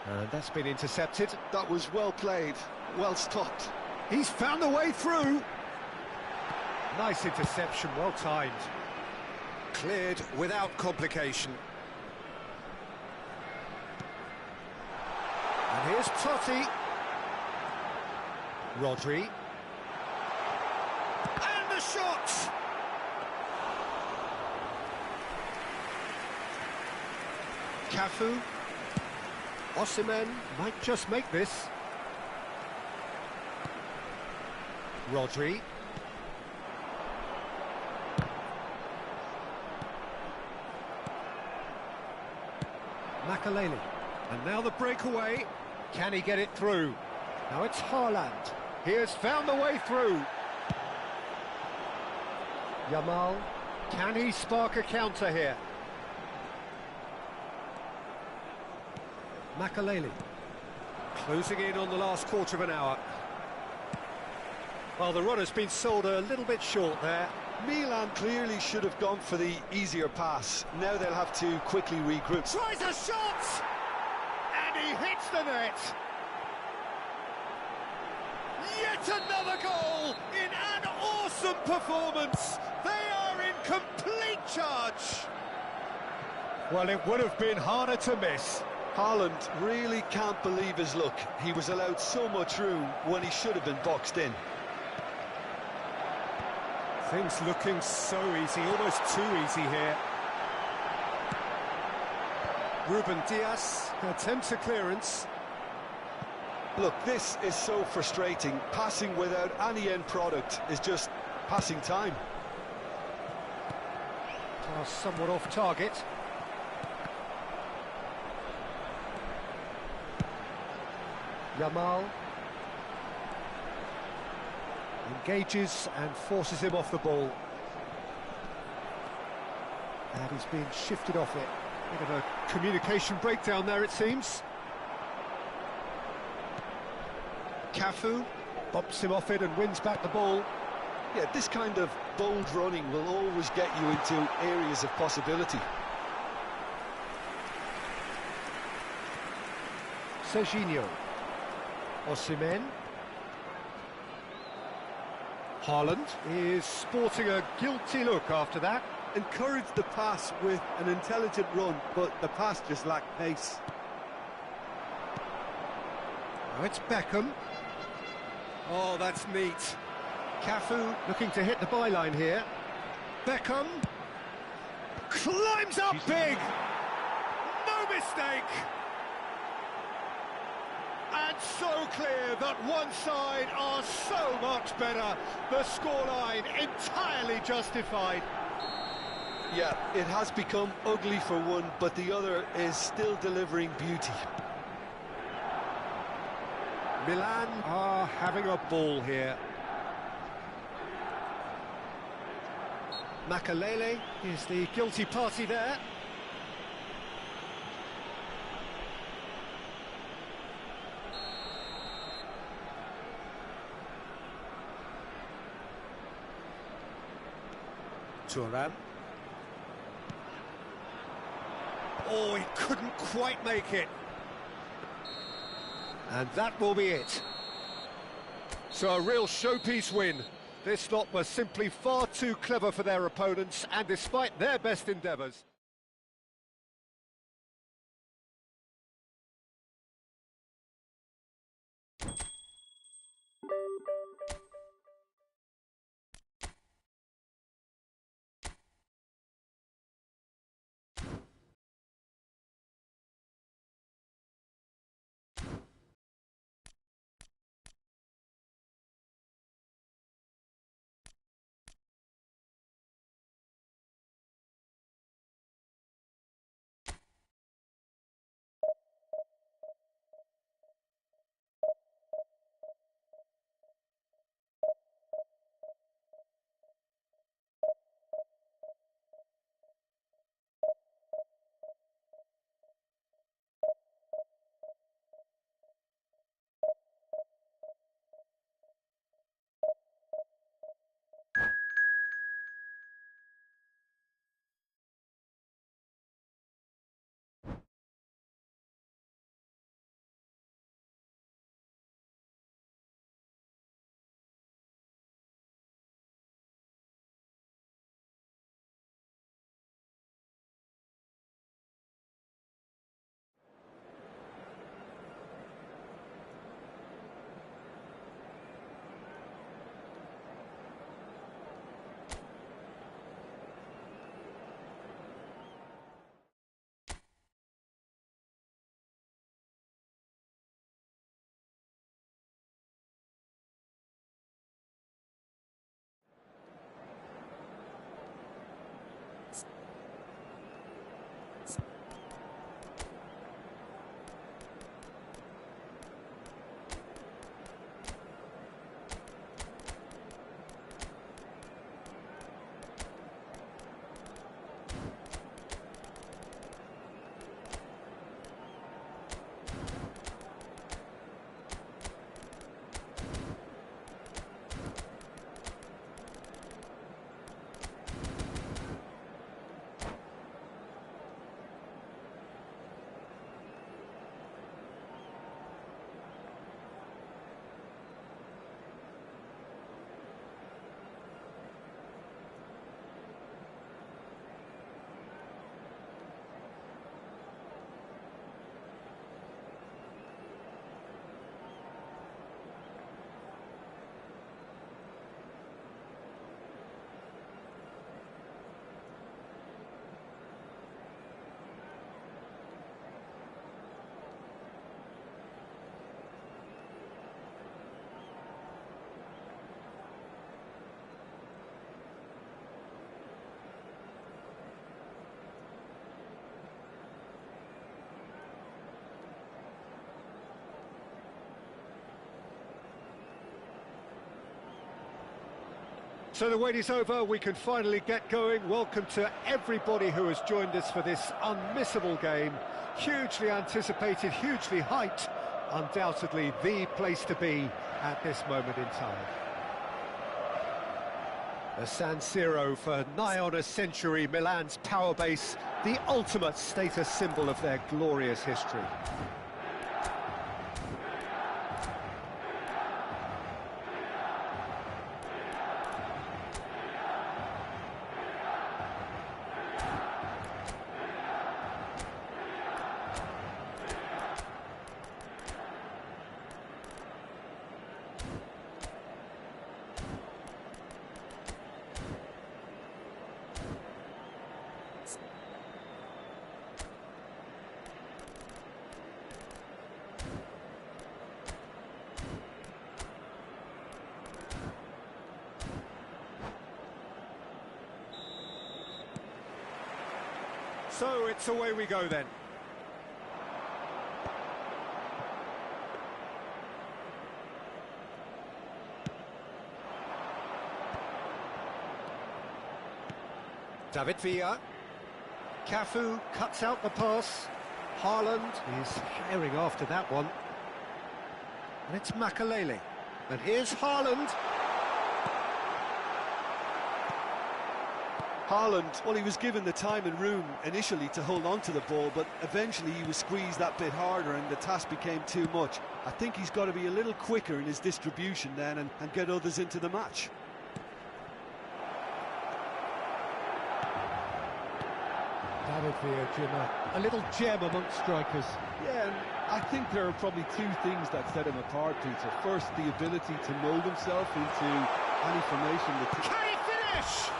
And that's been intercepted. That was well played, well stopped. He's found a way through. Nice interception, well timed. Cleared without complication. And here's Totti. Rodri. And the shot! Cafu. Osimhen might just make this. Rodri. Makaleli. And now the breakaway. Can he get it through? Now it's Haaland. He has found the way through. Yamal. Can he spark a counter here? Makaleli. Closing in on the last quarter of an hour. Well, the run has been sold a little bit short there. Milan clearly should have gone for the easier pass. Now they'll have to quickly regroup. Tries a shot! And he hits the net! Yet another goal in an awesome performance! They are in complete charge! Well, it would have been harder to miss. Haaland really can't believe his luck. He was allowed so much room when he should have been boxed in. Things looking so easy, almost too easy here. Ruben Dias attempts a clearance. Look, this is so frustrating. Passing without any end product is just passing time. are somewhat off target. Yamal engages and forces him off the ball. And he's being shifted off it. Bit of a communication breakdown there, it seems. Cafu bumps him off it and wins back the ball. Yeah, this kind of bold running will always get you into areas of possibility. Serginho. Osimhen. Haaland is sporting a guilty look after that. Encouraged the pass with an intelligent run, but the pass just lacked pace. Now it's Beckham. Oh, that's neat. Cafu looking to hit the byline here. Beckham climbs up big. No mistake. And so clear that one side are so much better. The scoreline entirely justified. Yeah, it has become ugly for one, but the other is still delivering beauty. Milan are having a ball here. Makalele is the guilty party there. Thuram. Oh, he couldn't quite make it. And that will be it. So a real showpiece win. This lot was simply far too clever for their opponents, and despite their best endeavours, So the wait is over, we can finally get going. Welcome to everybody who has joined us for this unmissable game. Hugely anticipated, hugely hyped, undoubtedly the place to be at this moment in time. The San Siro for nigh on a century, Milan's power base, the ultimate status symbol of their glorious history. So it's away we go then. David Villa. Cafu cuts out the pass. Haaland is herring after that one. And it's Makalele. And here's Haaland. Haaland, well, he was given the time and room initially to hold on to the ball, but eventually he was squeezed that bit harder and the task became too much. I think he's got to be a little quicker in his distribution then and get others into the match. David Villa, Jim, a little gem amongst strikers. Yeah, and I think there are probably two things that set him apart, Peter. First, the ability to mould himself into any formation. Can he finish?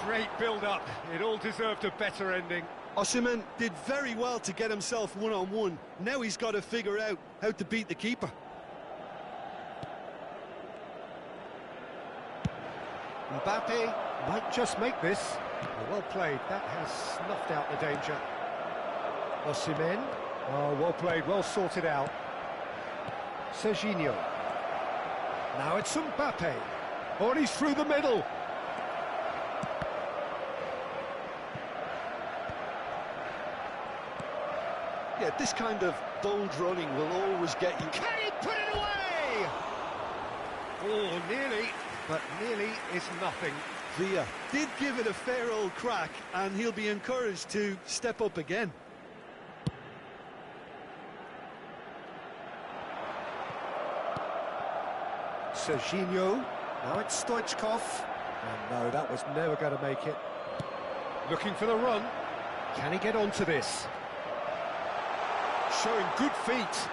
Great build-up. It all deserved a better ending. Osimhen did very well to get himself one-on-one. Now he's got to figure out how to beat the keeper. Mbappe might just make this. Well played. That has snuffed out the danger. Osimhen. Oh, well played, well sorted out. Serginho. Now it's Mbappe. Oh, and he's through the middle. Yeah, this kind of bold running will always get you. Can he put it away? Oh, nearly, but nearly is nothing. Villa did give it a fair old crack, and he'll be encouraged to step up again. Serginho. Now it's Stoichkov. And no, that was never going to make it. Looking for the run. Can he get onto this? Showing good feet.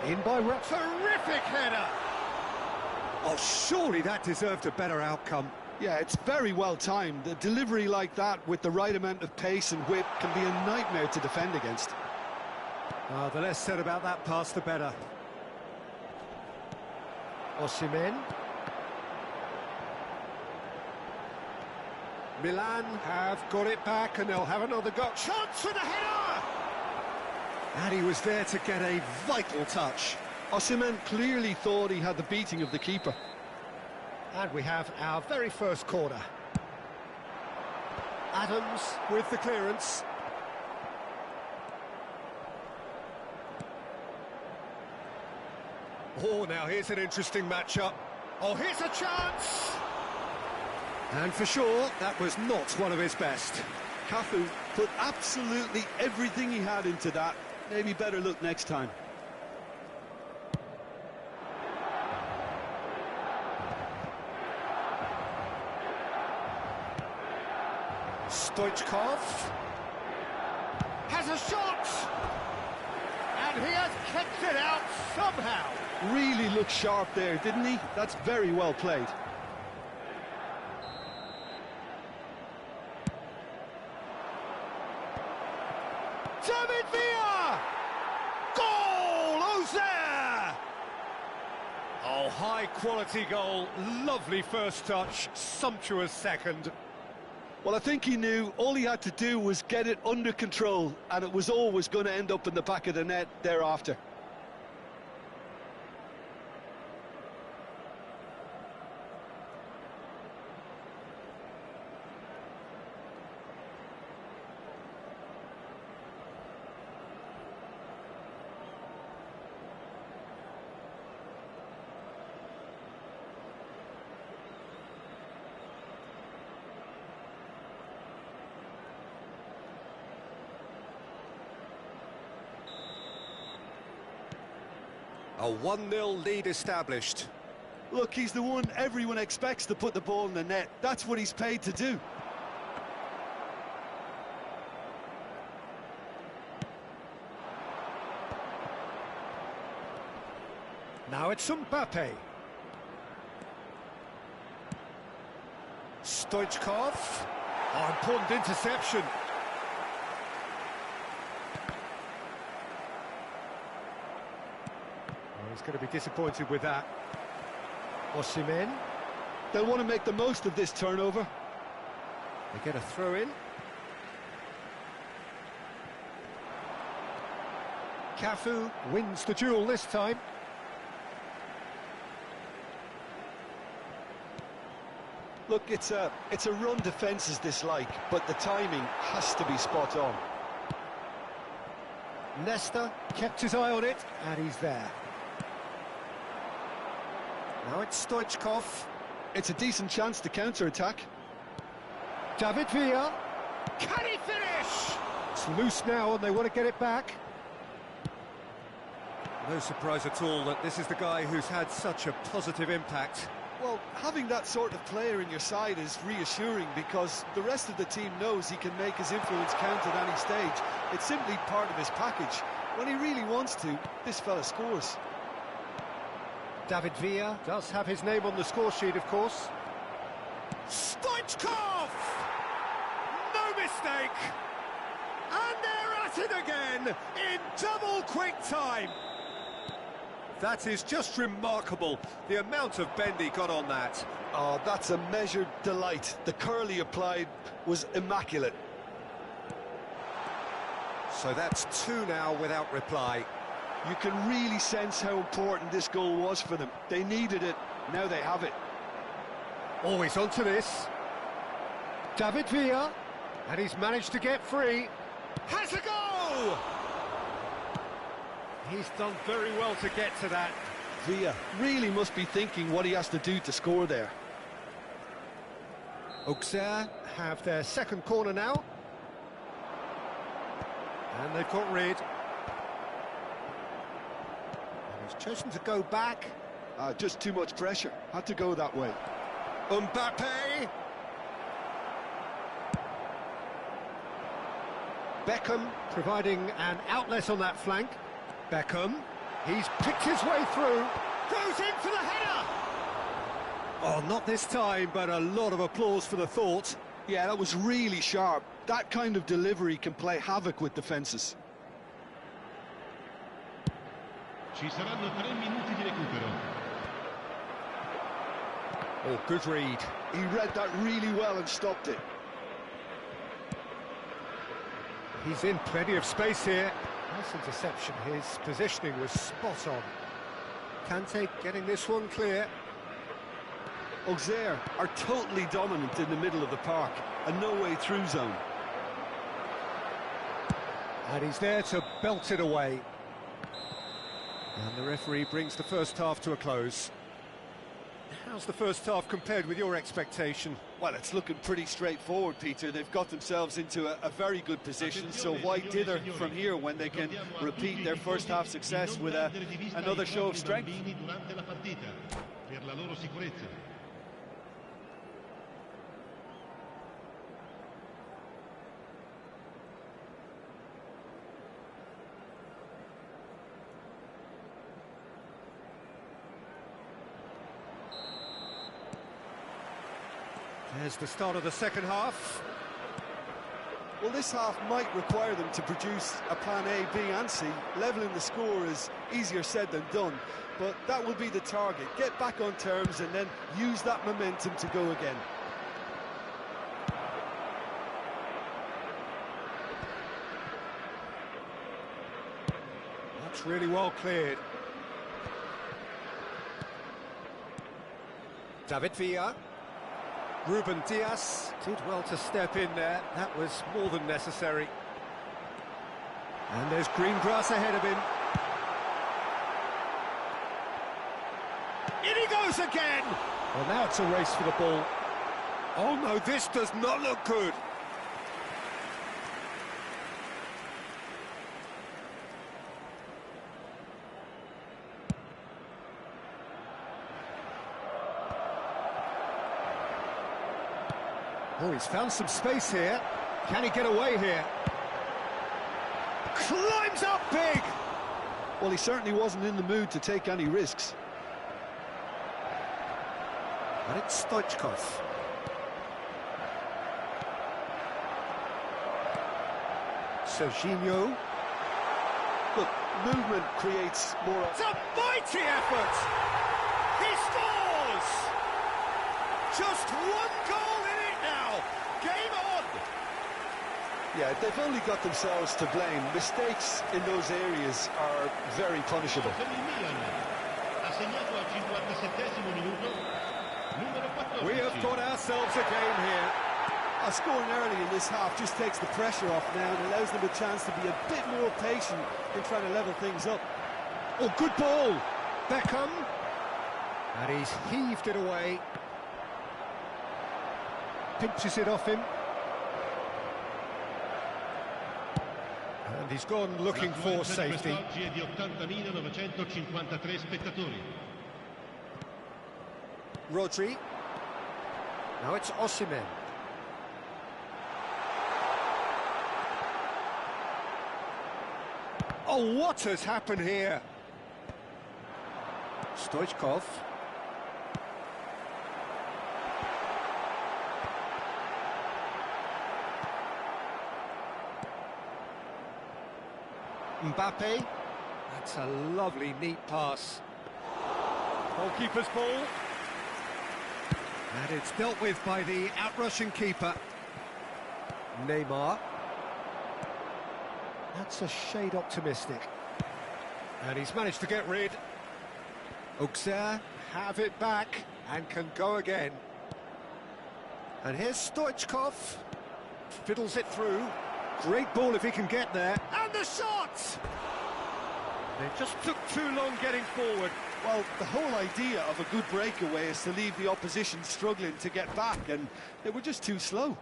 In by terrific header. Oh, surely that deserved a better outcome. Yeah, it's very well timed. A delivery like that with the right amount of pace and whip can be a nightmare to defend against. The less said about that pass, the better. Osimhen. Milan have got it back and they'll have another go. Chance for the header! And he was there to get a vital touch. Osimhen clearly thought he had the beating of the keeper. And we have our very first corner. Adams with the clearance. Oh, now here's an interesting matchup. Oh, here's a chance! And for sure, that was not one of his best. Cafu put absolutely everything he had into that. Maybe better look next time. Stoichkov has a shot! And he has kept it out somehow. Really looked sharp there, didn't he? That's very well played. David Villa! Goal! Who's there? Oh, high-quality goal. Lovely first touch. Sumptuous second. Well, I think he knew all he had to do was get it under control, and it was always going to end up in the back of the net thereafter. A 1-0 lead established. Look, he's the one everyone expects to put the ball in the net. That's what he's paid to do. Now it's Mbappe. Stoichkov. Oh, important interception. Oh, he's going to be disappointed with that. Osimhen. They'll want to make the most of this turnover. They get a throw in. Cafu wins the duel this time. Look, it's a run defence is dislike, but the timing has to be spot on. Nesta kept his eye on it, and he's there. Now it's Stoichkov. It's a decent chance to counter-attack. David Villa. Can he finish? It's loose now, and they want to get it back. No surprise at all that this is the guy who's had such a positive impact. Well, having that sort of player in your side is reassuring because the rest of the team knows he can make his influence count at any stage. It's simply part of his package. When he really wants to, this fella scores. David Villa does have his name on the score sheet, of course. Stoichkov! No mistake! And they're at it again in double quick time. That is just remarkable, the amount of bend he got on that. Oh, that's a measured delight. The curl he applied was immaculate. So that's 2 now without reply. You can really sense how important this goal was for them. They needed it, now they have it. Always onto this. David Villa, and he's managed to get free. Has a goal! He's done very well to get to that. Villa really must be thinking what he has to do to score there. Auxerre have their second corner now. And they've got rid. And he's chosen to go back. Just too much pressure. Had to go that way. Mbappe. Beckham providing an outlet on that flank. Beckham, he's picked his way through, goes in for the header! Oh, not this time, but a lot of applause for the thought. Yeah, that was really sharp. That kind of delivery can play havoc with defences. Ci saranno 3 minuti di recupero. Oh, good read. He read that really well and stopped it. He's in plenty of space here. Nice interception, his positioning was spot on. Kante getting this one clear. Auxerre are totally dominant in the middle of the park, a no-way-through zone. And he's there to belt it away. And the referee brings the first half to a close. How's the first half compared with your expectation? Well, it's looking pretty straightforward, Peter. They've got themselves into a very good position, so why dither from here when they can repeat their first half success with another show of strength? There's the start of the second half. Well, this half might require them to produce a plan A, B and C. Levelling the score is easier said than done, but that will be the target. Get back on terms and then use that momentum to go again. That's really well cleared. David Villa. Ruben Dias did well to step in there. That was more than necessary. And there's green grass ahead of him. In he goes again! Well, now it's a race for the ball. Oh no, this does not look good. Oh, he's found some space here. Can he get away here? Climbs up big! Well, he certainly wasn't in the mood to take any risks. And it's Stoichkov. Serginho. Look, movement creates more... It's a mighty effort! He scores! Just one goal in it now! Game on! Yeah, they've only got themselves to blame. Mistakes in those areas are very punishable. Per il Milan, ha segnato al 57esimo minuto, numero 14. We have got ourselves a game here. Scoring early in this half just takes the pressure off now and allows them a chance to be a bit more patient in trying to level things up. Oh, good ball! Beckham. And he's heaved it away. Pinches it off him. And he's gone looking for safety. Quest'oggi è di 80.953 spettatori. Rodri. Now it's Osimhen. Oh, what has happened here? Stoichkov. Mbappe. That's a lovely, neat pass. Goalkeeper's ball. And it's dealt with by the outrushing keeper. Neymar. That's a shade optimistic. And he's managed to get rid. Auxerre have it back and can go again. And here's Stoichkov. Fiddles it through. Great ball if he can get there. And the shot! They just took too long getting forward. Well, the whole idea of a good breakaway is to leave the opposition struggling to get back, and they were just too slow.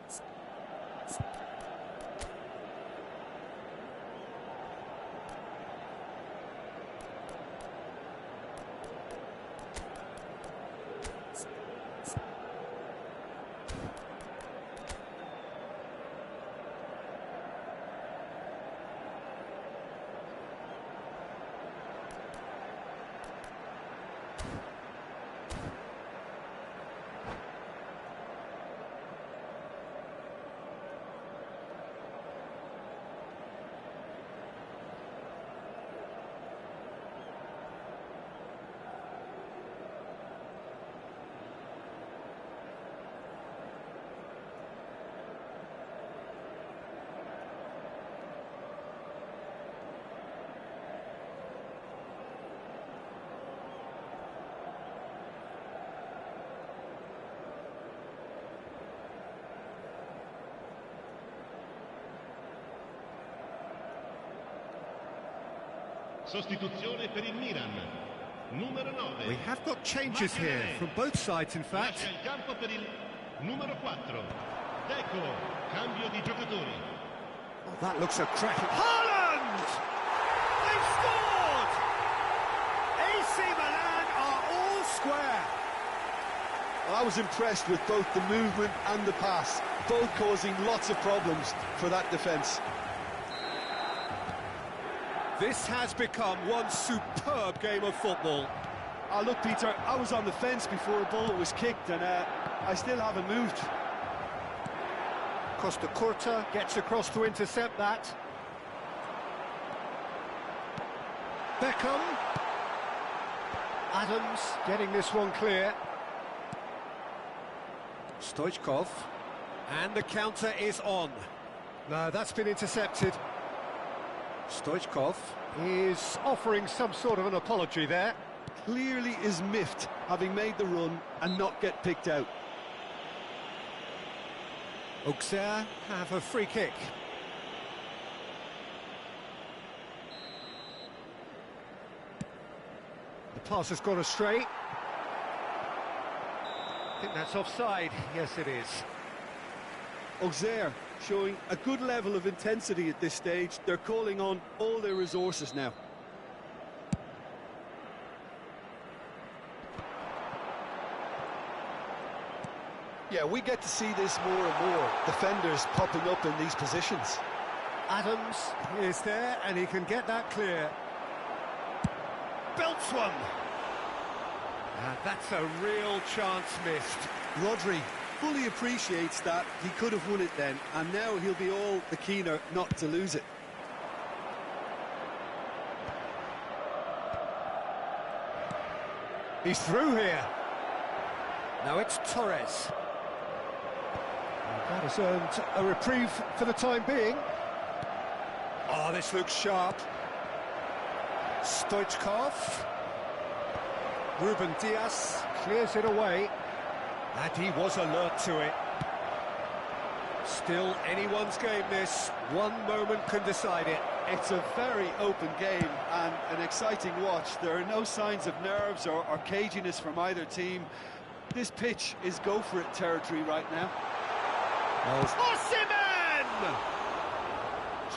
Sostituzione per il Milan. Numero 9. We have got changes here from both sides, in fact. Lascia il campo per il numero 4. Deco, cambio di giocatori. Oh, that looks a cracking... Haaland! They've scored! AC Milan are all square. Well, I was impressed with both the movement and the pass, both causing lots of problems for that defence. This has become one superb game of football. Look, Peter, I was on the fence before a ball was kicked, and I still haven't moved. Costa Curta gets across to intercept that. Beckham. Adams getting this one clear. Stoichkov. And the counter is on. No, that's been intercepted. Stoichkov is offering some sort of an apology there. Clearly is miffed, having made the run and not get picked out. Auxerre have a free kick. The pass has gone astray. I think that's offside. Yes, it is. Auxerre showing a good level of intensity at this stage. They're calling on all their resources now. Yeah, we get to see this more and more. Defenders popping up in these positions. Adams is there, and he can get that clear. Belts one. And that's a real chance missed. Rodri fully appreciates that. He could have won it then, and now he'll be all the keener not to lose it. He's through here. Now it's Torres. That has earned a reprieve for the time being. Oh, this looks sharp. Stoichkov. Ruben Diaz clears it away. And he was alert to it. Still anyone's game, this. One moment can decide it. It's a very open game and an exciting watch. There are no signs of nerves or caginess from either team. This pitch is go-for-it territory right now. Osimhen!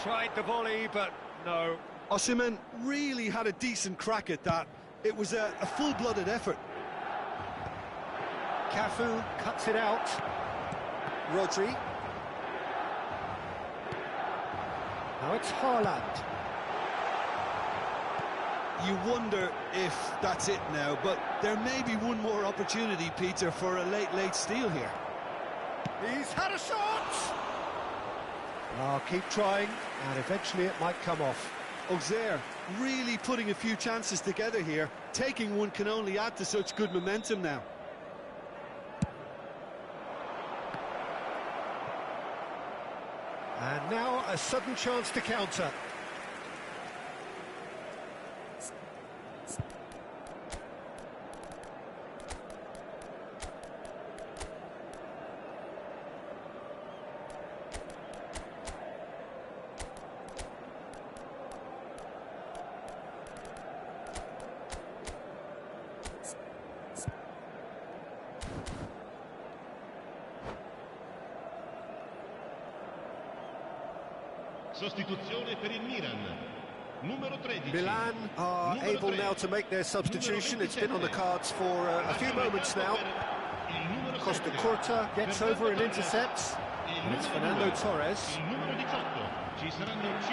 Tried the volley, but no. Osimhen really had a decent crack at that. It was a full-blooded effort. Cafu cuts it out. Rodri. Now it's Haaland. You wonder if that's it now, but there may be one more opportunity, Peter, for a late steal here. He's had a shot! Oh, keep trying, and eventually it might come off. Auxerre really putting a few chances together here. Taking one can only add to such good momentum now. And now a sudden chance to counter. Sostituzione per il Milan. Numero 13. Milan are able now to make their substitution. It's been on the cards for a few moments now. Costa Curta gets over and intercepts. And it's Fernando Torres. We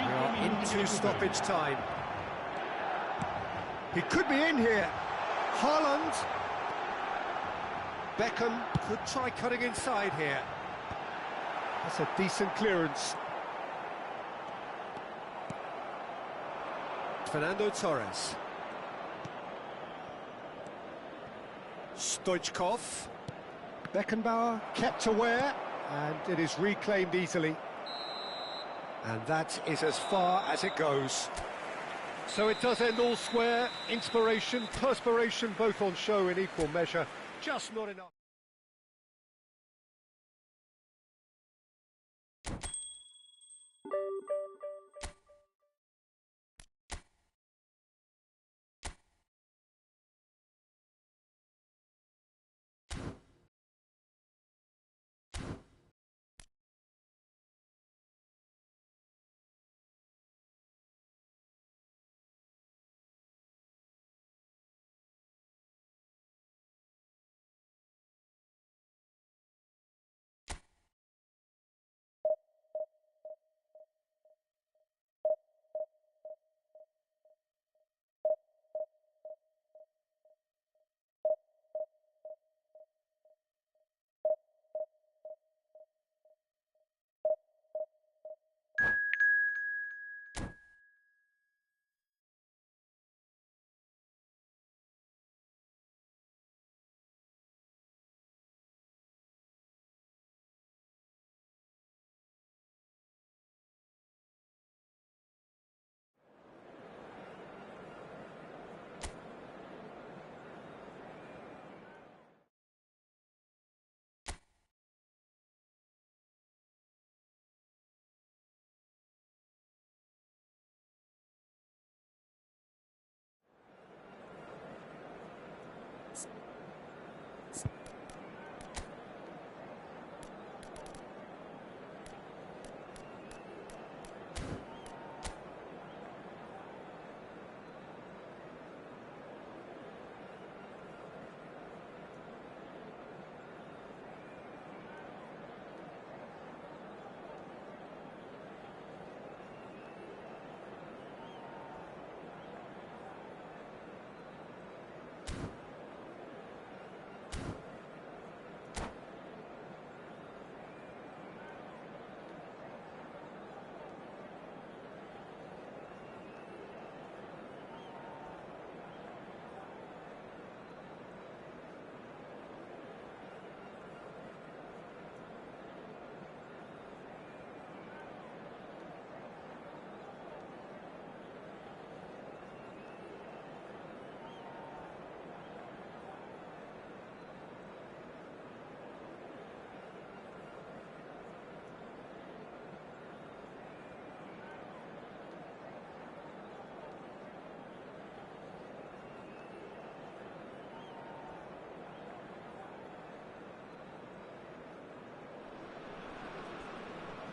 are into stoppage time. He could be in here. Haaland. Beckham could try cutting inside here. That's a decent clearance. Fernando Torres. Stoichkov. Beckenbauer kept aware, and it is reclaimed easily. And that is as far as it goes. So it does end all square. Inspiration, perspiration, both on show in equal measure. Just not enough.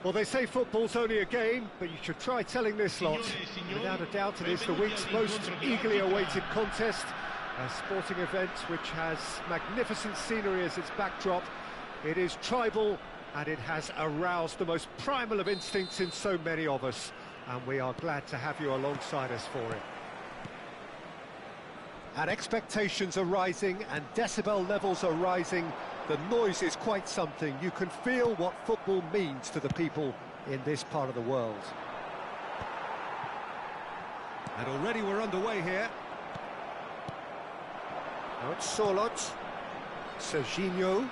Well, they say football's only a game, but you should try telling this lot. Without a doubt, it is the week's most eagerly awaited contest. A sporting event which has magnificent scenery as its backdrop. It is tribal, and it has aroused the most primal of instincts in so many of us. And we are glad to have you alongside us for it. And expectations are rising, and decibel levels are rising. The noise is quite something. You can feel what football means to the people in this part of the world. And already we're underway here. Now it's Solot, Serginho.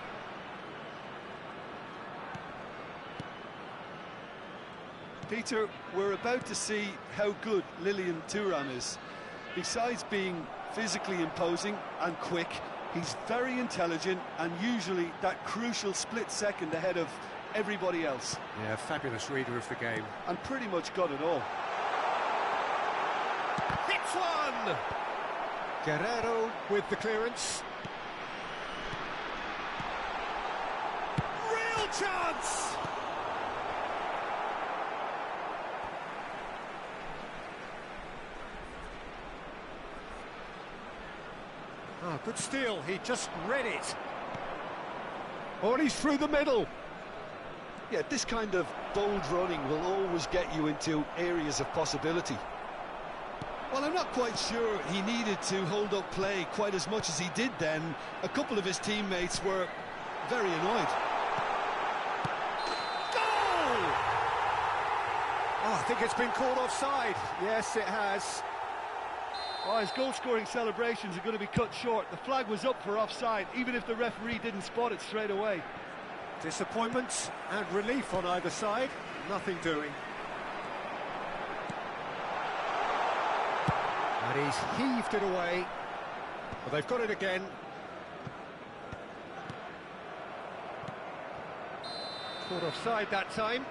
Peter, we're about to see how good Lilian Thuram is. Besides being physically imposing and quick, he's very intelligent and usually that crucial split second ahead of everybody else. Yeah, fabulous reader of the game. And pretty much got it all. Hits one! Guerrero with the clearance. Real chance! Oh, good steal, he just read it. Oh, and he's through the middle. Yeah, this kind of bold running will always get you into areas of possibility. Well, I'm not quite sure he needed to hold up play quite as much as he did then. A couple of his teammates were very annoyed. Goal! Oh, I think it's been called offside. Yes, it has. Oh, his goal-scoring celebrations are going to be cut short. The flag was up for offside, even if the referee didn't spot it straight away. Disappointment and relief on either side. Nothing doing. And he's heaved it away. Well, they've got it again. Caught offside that time.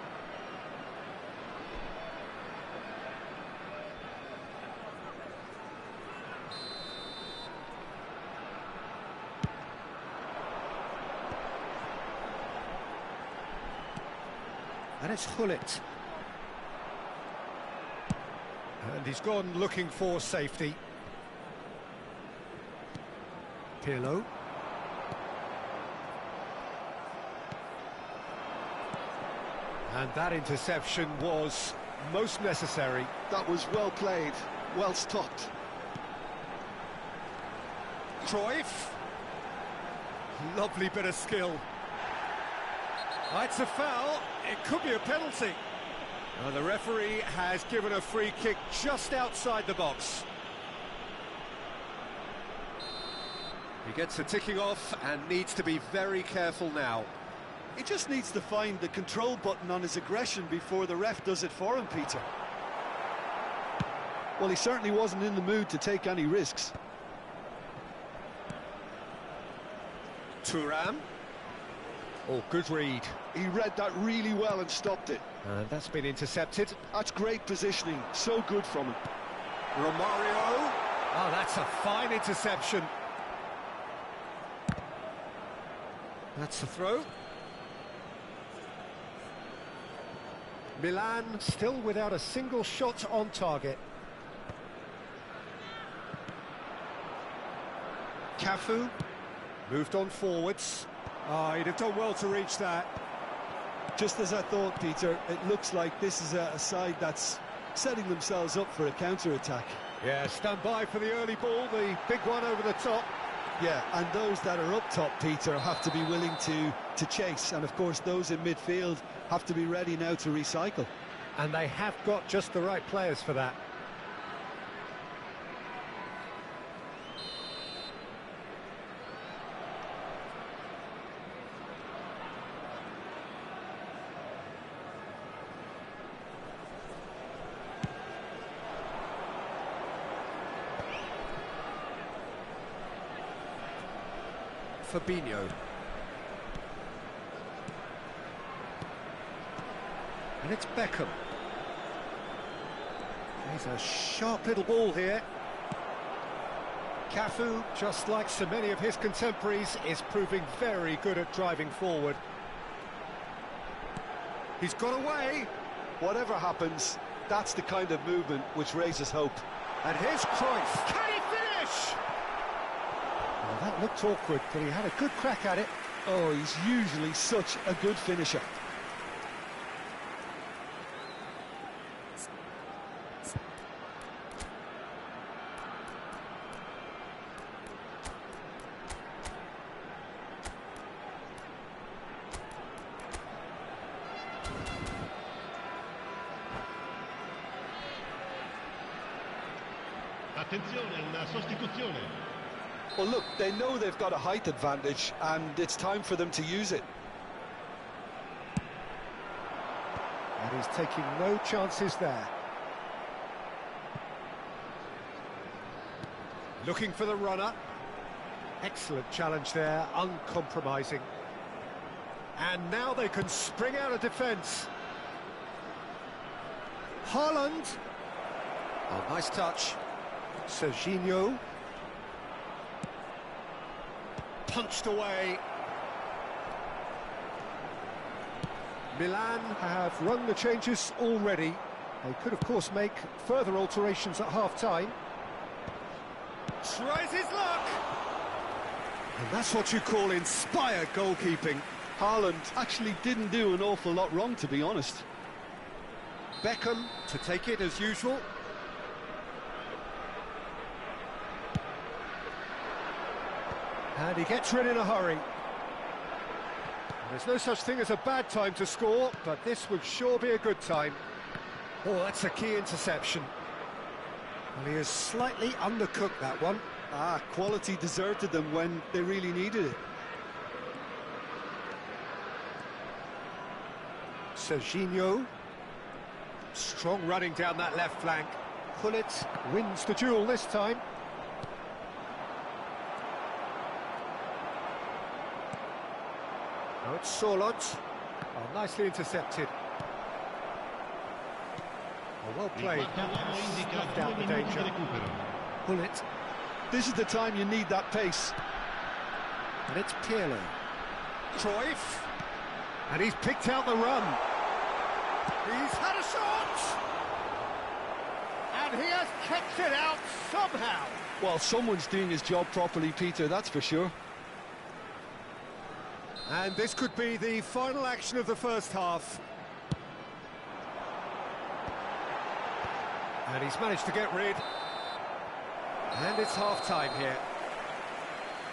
And it's Hullet. And he's gone looking for safety. Pirlo. And that interception was most necessary. That was well played, well stopped. Cruyff. Lovely bit of skill. It's a foul. It could be a penalty. The referee has given a free kick just outside the box. He gets the ticking off and needs to be very careful now. He just needs to find the control button on his aggression before the ref does it for him, Peter. Well, he certainly wasn't in the mood to take any risks. Thuram. Oh, good read. He read that really well and stopped it. And that's been intercepted. That's great positioning, so good from him. Romario. Oh, that's a fine interception. That's the throw. Milan still without a single shot on target. Cafu moved on forwards. Oh, he'd have done well to reach that. Just as I thought, Peter, it looks like this is a side that's setting themselves up for a counter-attack. Yeah, stand by for the early ball, the big one over the top. Yeah, and those that are up top, Peter, have to be willing to chase. And, of course, those in midfield have to be ready now to recycle. And they have got just the right players for that. Fabinho. And it's Beckham. He's a sharp little ball here. Cafu, just like so many of his contemporaries, is proving very good at driving forward. He's got away. Whatever happens, that's the kind of movement which raises hope. And here's Cruyff. Can he finish? Well, that looked awkward, but he had a good crack at it. Oh, he's usually such a good finisher. Attenzione, una sostituzione. Well, look, they know they've got a height advantage, and it's time for them to use it. And he's taking no chances there. Looking for the runner. Excellent challenge there, uncompromising. And now they can spring out of defence. Haaland. Oh, nice touch. Serginho. Punched away. Milan have run the changes already. They could, of course, make further alterations at half-time. Tries his luck! And that's what you call inspired goalkeeping. Haaland actually didn't do an awful lot wrong, to be honest. Beckham to take it as usual. And he gets rid in a hurry. There's no such thing as a bad time to score, but this would sure be a good time. Oh, that's a key interception. Well, he has slightly undercooked that one. Ah, quality deserted them when they really needed it. Serginho. Strong running down that left flank. Gullit wins the duel this time. Now it's Solot. Oh, nicely intercepted. Oh, well played. Left out the danger. Gullit. This is the time you need that pace. And it's Pirlo. Cruyff. And he's picked out the run. He's had a shot! And he has kept it out somehow. Well, someone's doing his job properly, Peter, that's for sure. And this could be the final action of the first half. And he's managed to get rid. And it's half-time here.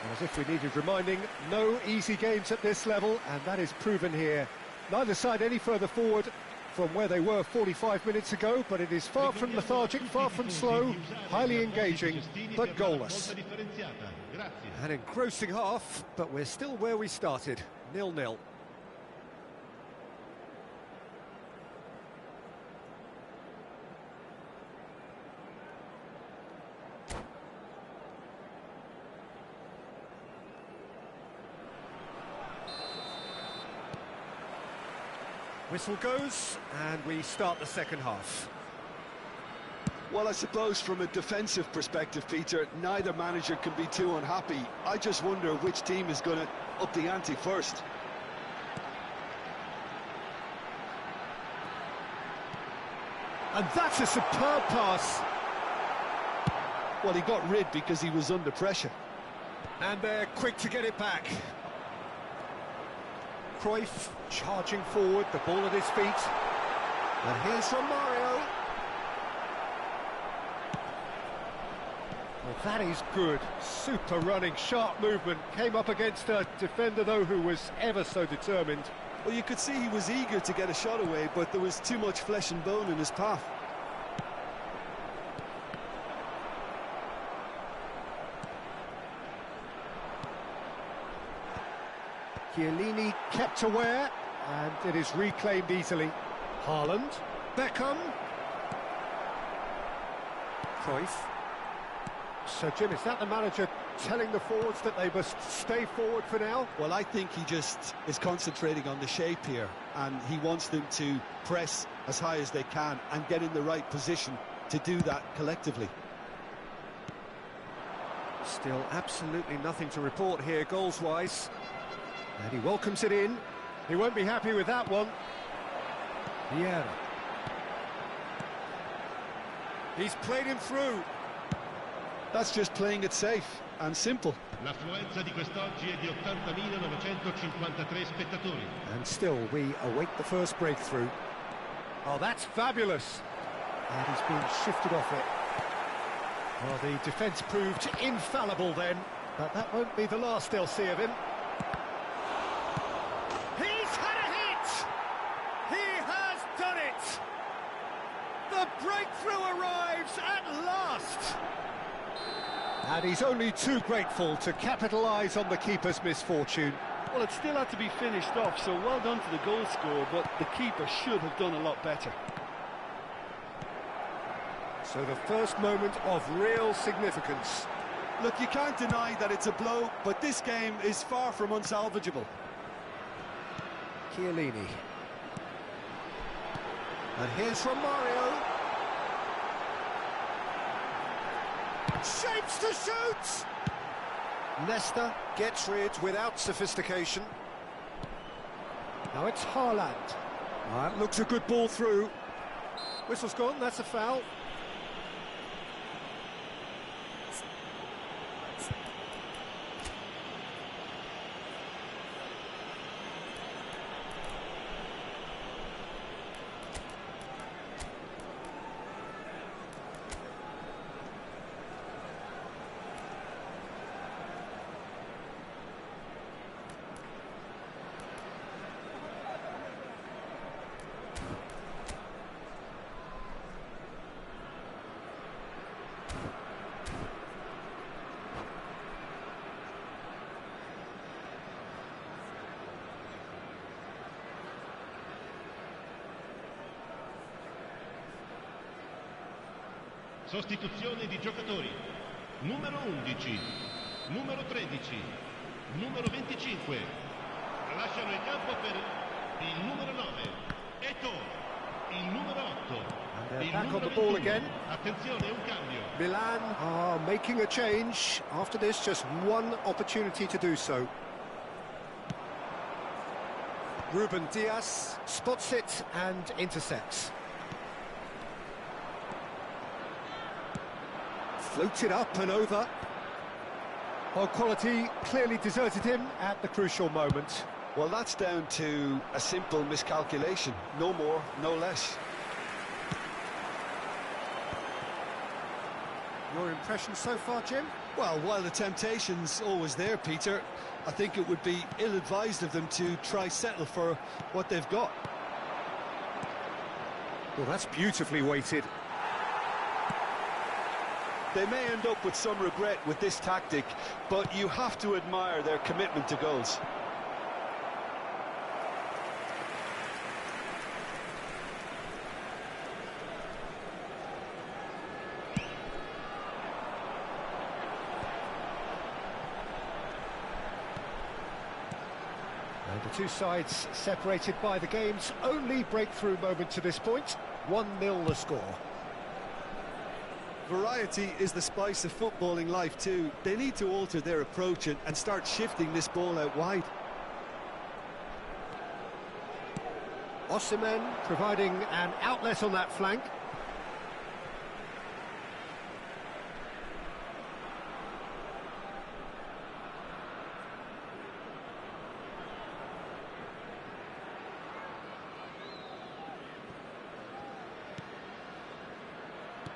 And as if we needed reminding, no easy games at this level, and that is proven here. Neither side any further forward from where they were 45 minutes ago, but it is far from lethargic, far from slow, highly engaging, but goalless. An engrossing half, but we're still where we started, 0-0. Whistle goes, and we start the second half. Well, I suppose from a defensive perspective, Peter, neither manager can be too unhappy. I just wonder which team is going to up the ante first. And that's a superb pass. Well, he got rid because he was under pressure. And they're quick to get it back. Cruyff charging forward, the ball at his feet. And here's Romario. Well, that is good. Super running, sharp movement. Came up against a defender, though, who was ever so determined. Well, you could see he was eager to get a shot away, but there was too much flesh and bone in his path. Chiellini kept aware, and it is reclaimed easily. Haaland, Beckham, Cruyff. So, Jim, is that the manager telling the forwards that they must stay forward for now? Well, I think he just is concentrating on the shape here, and he wants them to press as high as they can and get in the right position to do that collectively. Still absolutely nothing to report here, goals-wise. And he welcomes it in. He won't be happy with that one. Vieira. He's played him through. That's just playing it safe and simple. L'affluenza di quest'oggi è di 80.953 spettatori. And still, we await the first breakthrough. Oh, that's fabulous. And he's been shifted off it. Well, the defence proved infallible then, but that won't be the last they'll see of him. He's had a hit! He has done it! The breakthrough arrives at last! And he's only too grateful to capitalise on the keeper's misfortune. Well, it still had to be finished off, so well done to the goal scorer, but the keeper should have done a lot better. So the first moment of real significance. Look, you can't deny that it's a blow, but this game is far from unsalvageable. Chiellini. And here's from Mario. Shapes to shoot! Nesta gets rid without sophistication. Now it's Haaland. That looks a good ball through. Whistle's gone, that's a foul. Sostituzione di giocatori. Numero 11, numero 13, numero 25. Lasciano il campo per il numero 9, Eto'o, il numero 8, il back on numero the ball 21. again. Attenzione, un cambio. Milan are making a change. After this, just one opportunity to do so. Ruben Diaz spots it and intercepts. Floats it up and over. Well, quality clearly deserted him at the crucial moment. Well, that's down to a simple miscalculation. No more, no less. Your impression so far, Jim? Well, while the temptation's always there, Peter, I think it would be ill-advised of them to try settle for what they've got. Well, that's beautifully weighted. They may end up with some regret with this tactic, but you have to admire their commitment to goals. And the two sides separated by the game's only breakthrough moment to this point. 1-0 the score. Variety is the spice of footballing life too. They need to alter their approach and start shifting this ball out wide. Osimhen providing an outlet on that flank.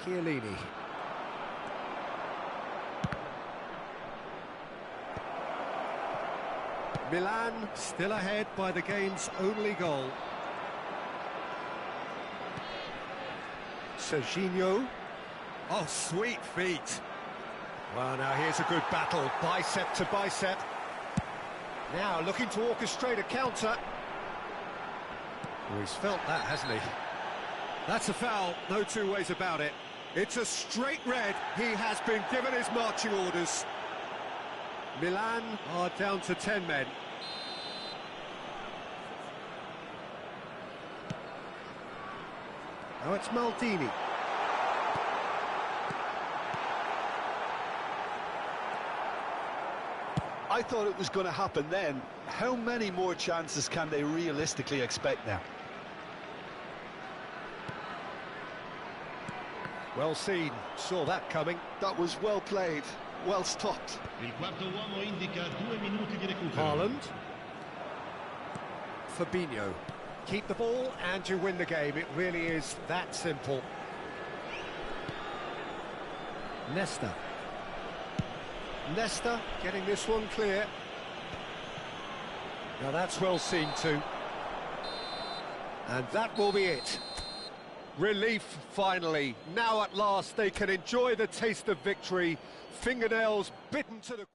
Chiellini. Milan still ahead by the game's only goal. Serginho. Oh, sweet feet. Well, now here's a good battle, bicep to bicep. Now looking to orchestrate a counter. Oh, he's felt that, hasn't he? That's a foul, no two ways about it. It's a straight red. He has been given his marching orders. Milan are down to 10 men. Now it's Maldini. I thought it was going to happen then. How many more chances can they realistically expect now? Well seen, saw that coming. That was well played, well stopped. Il quarto uomo indica 2 minuti di recupero. Haaland. Fabinho. Keep the ball and you win the game. It really is that simple. Nesta. Nesta getting this one clear. Now that's well seen too. And that will be it. Relief finally. Now at last they can enjoy the taste of victory. Fingernails bitten to the...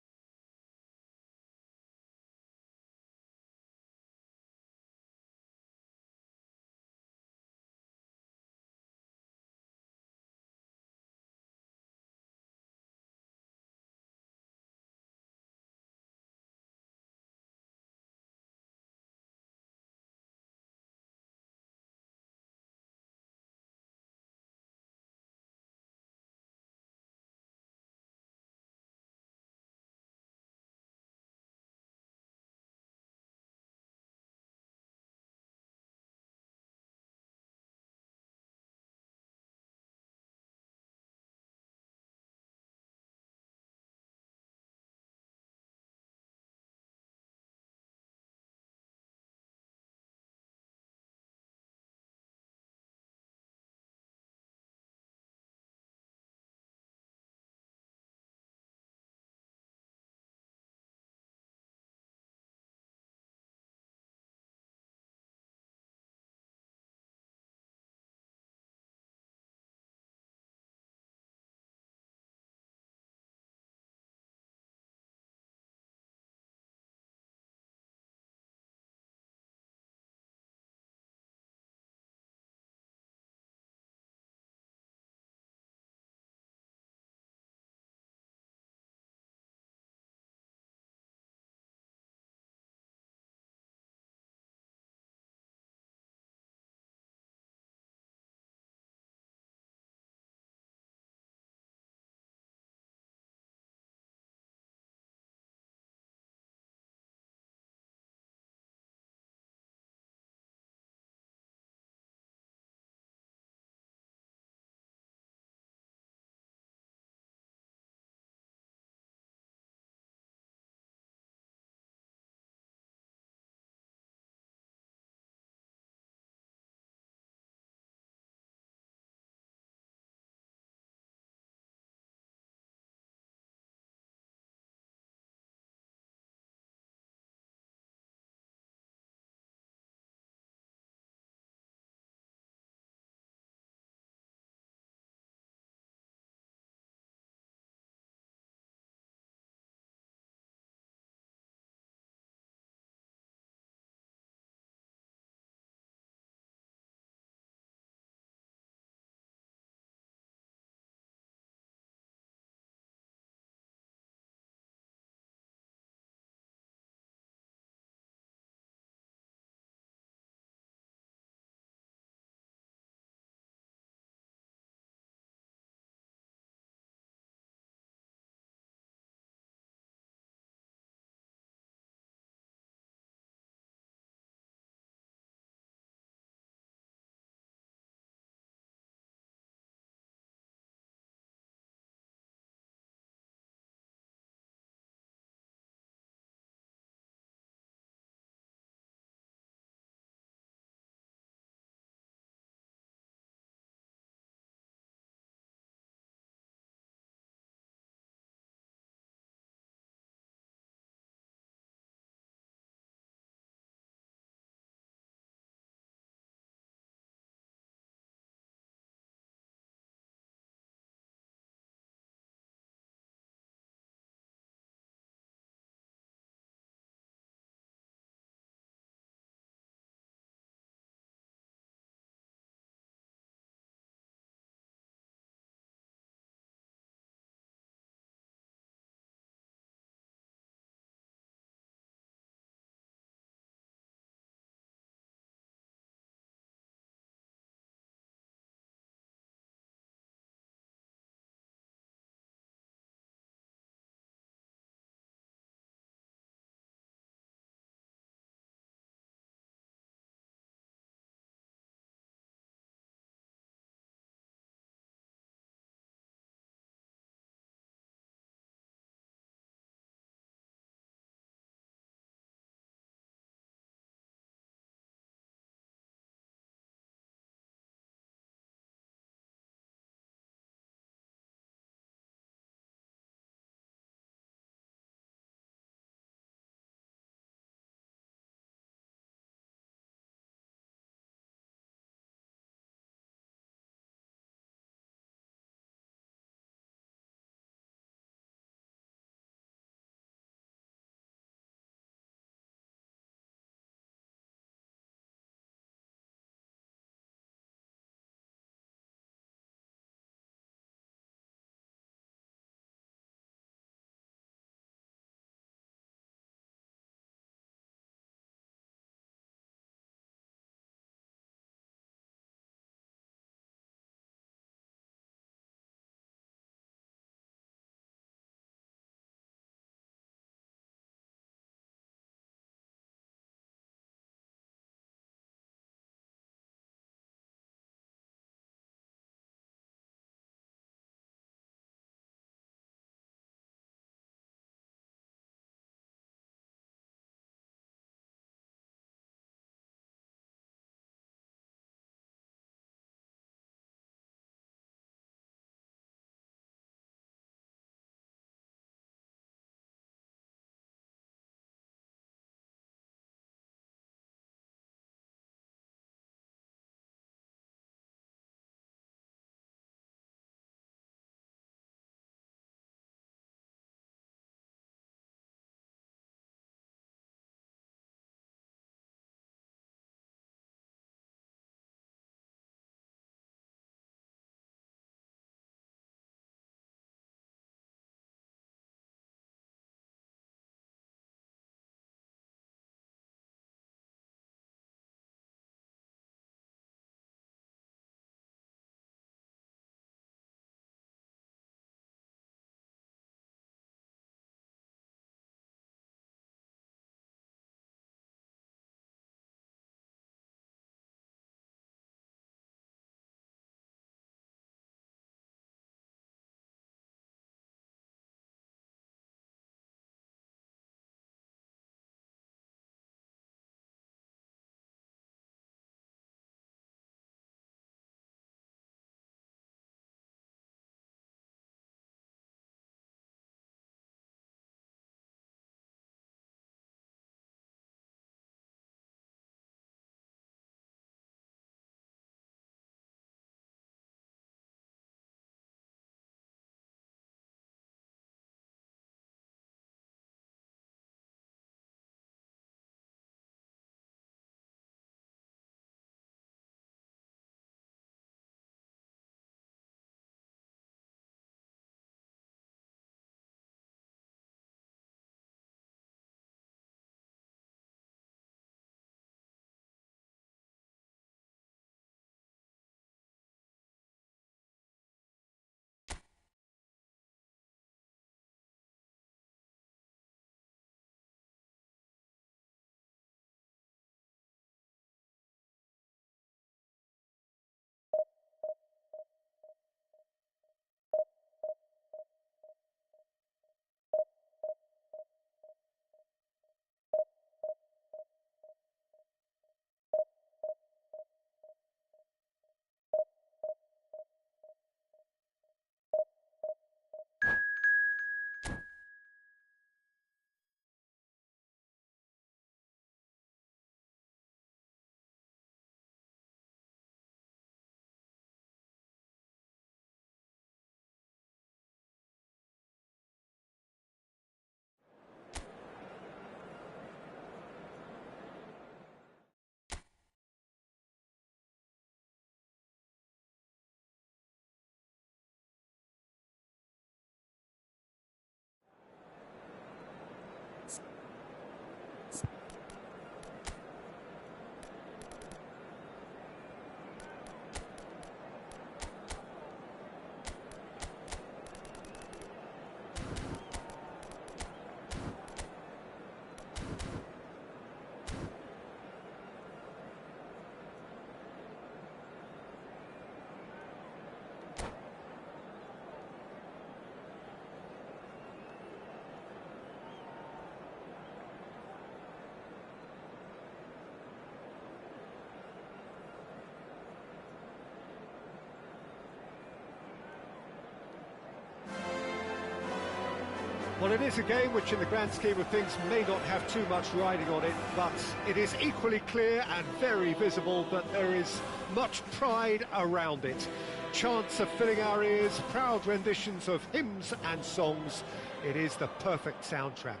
Well, it is a game which in the grand scheme of things may not have too much riding on it, but it is equally clear and very visible that there is much pride around it. Chants are filling our ears, proud renditions of hymns and songs. It is the perfect soundtrack.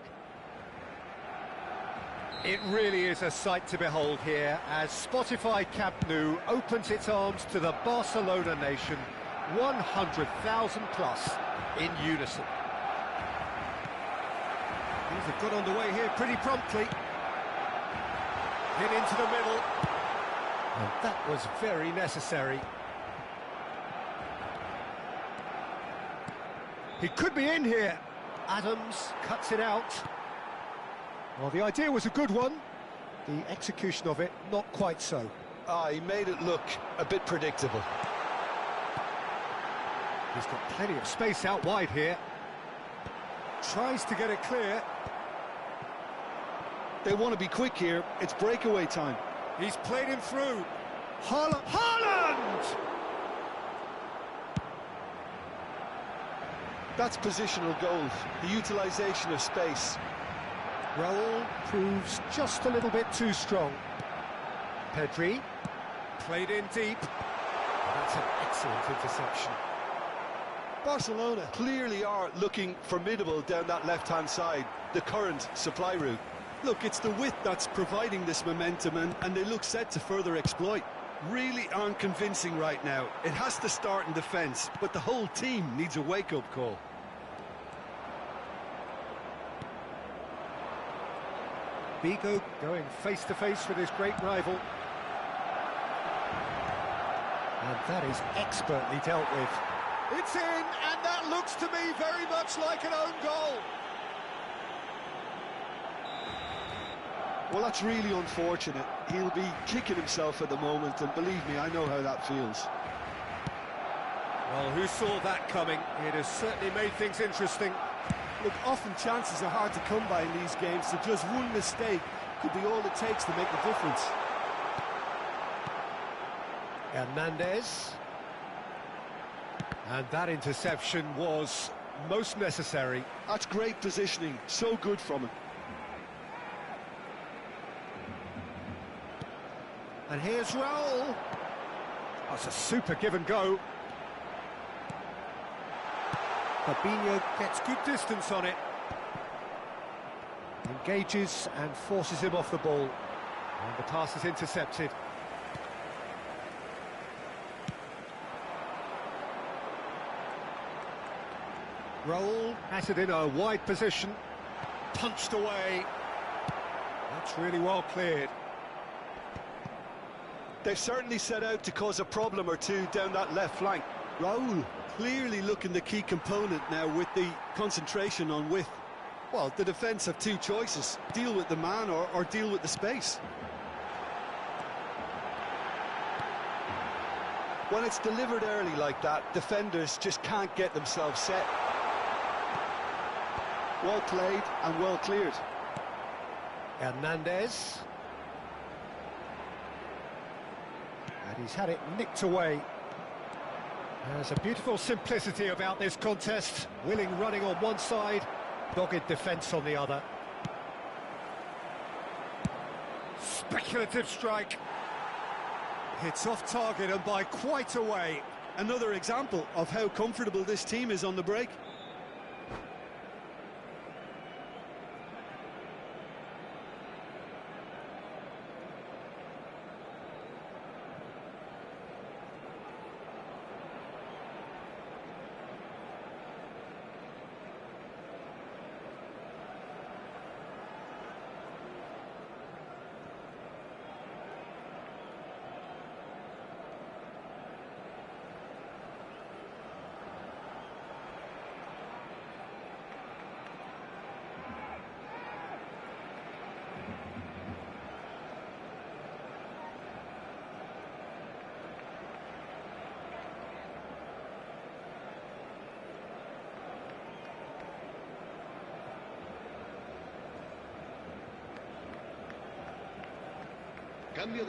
It really is a sight to behold here as Spotify Camp Nou opens its arms to the Barcelona nation, 100,000 plus in unison. Things have got underway here pretty promptly. Hit into the middle. And that was very necessary. He could be in here. Adams cuts it out. Well, the idea was a good one. The execution of it, not quite so. He made it look a bit predictable. He's got plenty of space out wide here. Tries to get it clear. They want to be quick here. It's breakaway time. He's played him through. Haaland! That's positional goals, the utilisation of space. Raul proves just a little bit too strong. Pedri, played in deep. That's an excellent interception. Barcelona clearly are looking formidable down that left-hand side, the current supply route. Look, it's the width that's providing this momentum, and they look set to further exploit. Really aren't convincing right now. It has to start in defence, but the whole team needs a wake-up call. Vigo going face-to-face with his great rival. And that is expertly dealt with. It's in, and that looks to me very much like an own goal. Well, that's really unfortunate. He'll be kicking himself at the moment, and believe me, I know how that feels. Well, who saw that coming? It has certainly made things interesting. Look, often chances are hard to come by in these games, so just one mistake could be all it takes to make the difference. Hernandez. And that interception was most necessary. That's great positioning, so good from him. And here's Raul. That's a super give and go. Fabinho gets good distance on it. Engages and forces him off the ball. And the pass is intercepted. Raul has it in a wide position. Punched away. That's really well cleared. They've certainly set out to cause a problem or two down that left flank. Raul clearly looking the key component now with the concentration on width. Well, the defence have two choices: deal with the man or deal with the space. When it's delivered early like that, defenders just can't get themselves set. Well played and well cleared. Hernandez. And he's had it nicked away. There's a beautiful simplicity about this contest. Willing running on one side, dogged defence on the other. Speculative strike. Hits off target and by quite a way. Another example of how comfortable this team is on the break.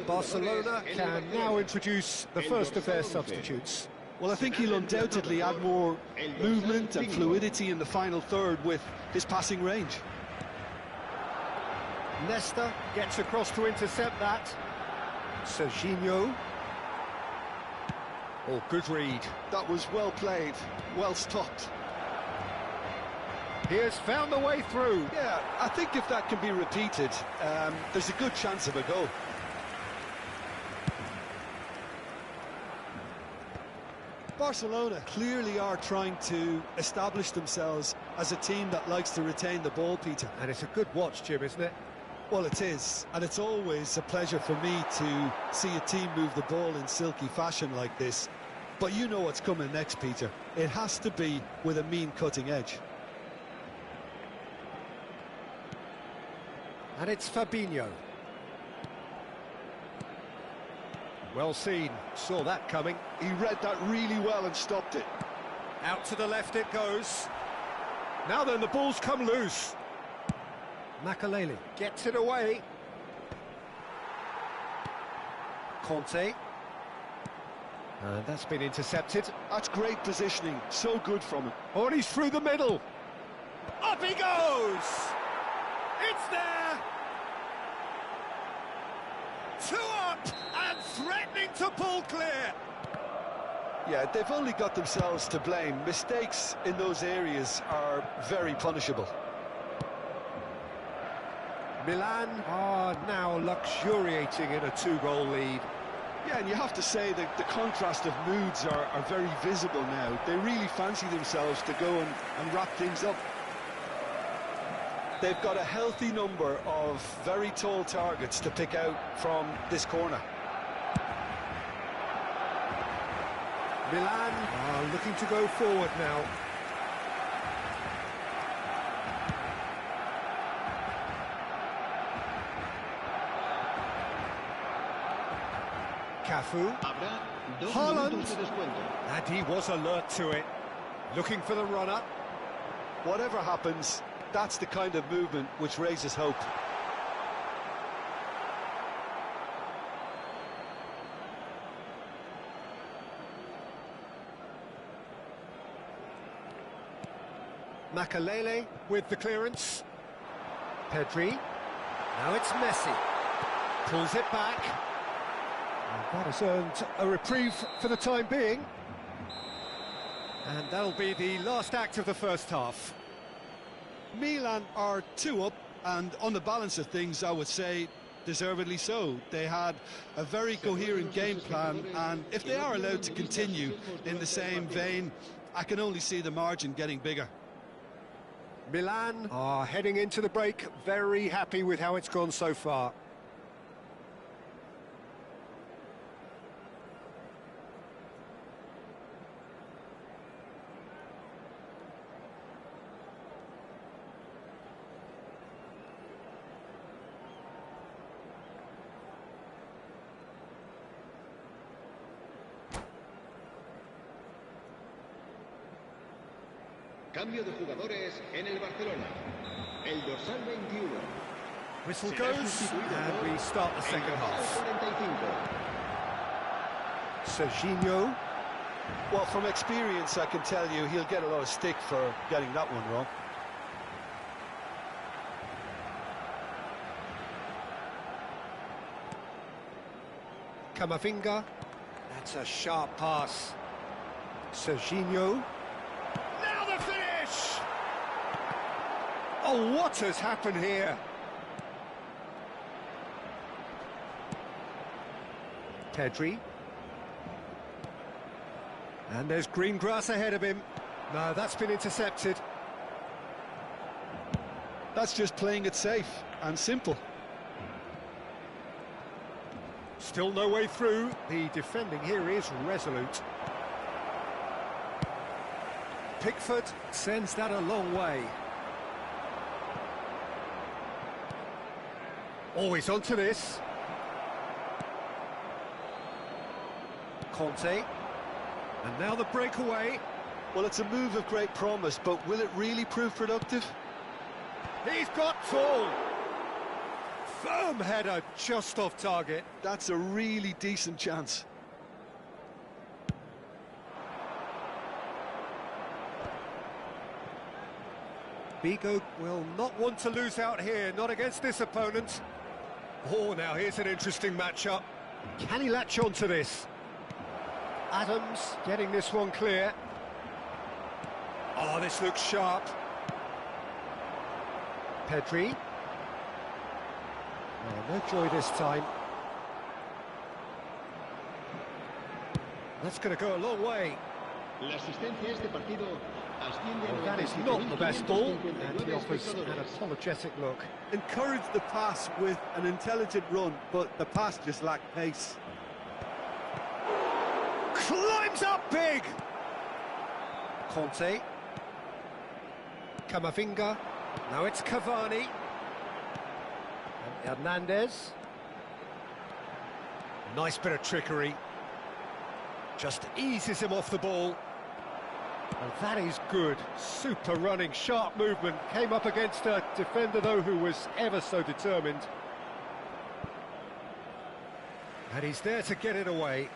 Barcelona can now introduce the first of their substitutes. Well, I think he'll undoubtedly add more movement and fluidity in the final third with his passing range. Nesta gets across to intercept that. Serginho. Oh, good read. That was well played, well stopped. He has found the way through. Yeah, I think if that can be repeated, there's a good chance of a goal. Barcelona clearly are trying to establish themselves as a team that likes to retain the ball, Peter. And it's a good watch, Jim, isn't it? Well, it is, and it's always a pleasure for me to see a team move the ball in silky fashion like this. But you know what's coming next, Peter. It has to be with a mean cutting edge. And it's Fabinho. Well seen, saw that coming. He read that really well and stopped it. Out to the left it goes. Now then, the ball's come loose. Makalele gets it away. Conte. And that's been intercepted. That's great positioning, so good from him. Oh, and he's through the middle. Up he goes! It's there! 2 up and threatening to pull clear. Yeah, they've only got themselves to blame. Mistakes in those areas are very punishable. Milan are now luxuriating in a 2-goal lead. Yeah, and you have to say that the contrast of moods are very visible now. They really fancy themselves to go and wrap things up. They've got a healthy number of very tall targets to pick out from this corner. Milan are looking to go forward now. Cafu. Haaland. And he was alert to it. Looking for the runner. Whatever happens, that's the kind of movement which raises hope. Makalele with the clearance. Pedri. Now it's Messi. Pulls it back. And that has earned a reprieve for the time being. And that'll be the last act of the first half. Milan are 2 up, and on the balance of things, I would say deservedly so. They had a very coherent game plan, and if they are allowed to continue in the same vein, I can only see the margin getting bigger. Milan are heading into the break, very happy with how it's gone so far. Cambio de jugadores en el Barcelona. El dorsal 21. Whistle goes, and we start the second half. 45. Serginho. Well, from experience, I can tell you he'll get a lot of stick for getting that one wrong. Camavinga. That's a sharp pass. Serginho. Now the finish! Oh, what has happened here? Pedri. And there's green grass ahead of him. No, that's been intercepted. That's just playing it safe and simple. Still no way through. The defending here is resolute. Pickford sends that a long way. Always onto this. Conte. And now the breakaway. Well, it's a move of great promise, but will it really prove productive? He's got tall. Firm header, just off target. That's a really decent chance. Vigo will not want to lose out here, not against this opponent. Oh, now here's an interesting matchup. Can he latch on to this? Adams getting this one clear. Oh, this looks sharp. Pedri. Oh, no joy this time. That's going to go a long way. La asistencia a este partido asciende Well, that is not the best ball, and he offers an apologetic look. Encouraged the pass with an intelligent run, but the pass just lacked pace. Climbs up big! Conte. Camavinga. Now it's Cavani. And Hernandez. Nice bit of trickery. Just eases him off the ball. And that is good. Super running, sharp movement. Came up against a defender, though, who was ever so determined. And he's there to get it away.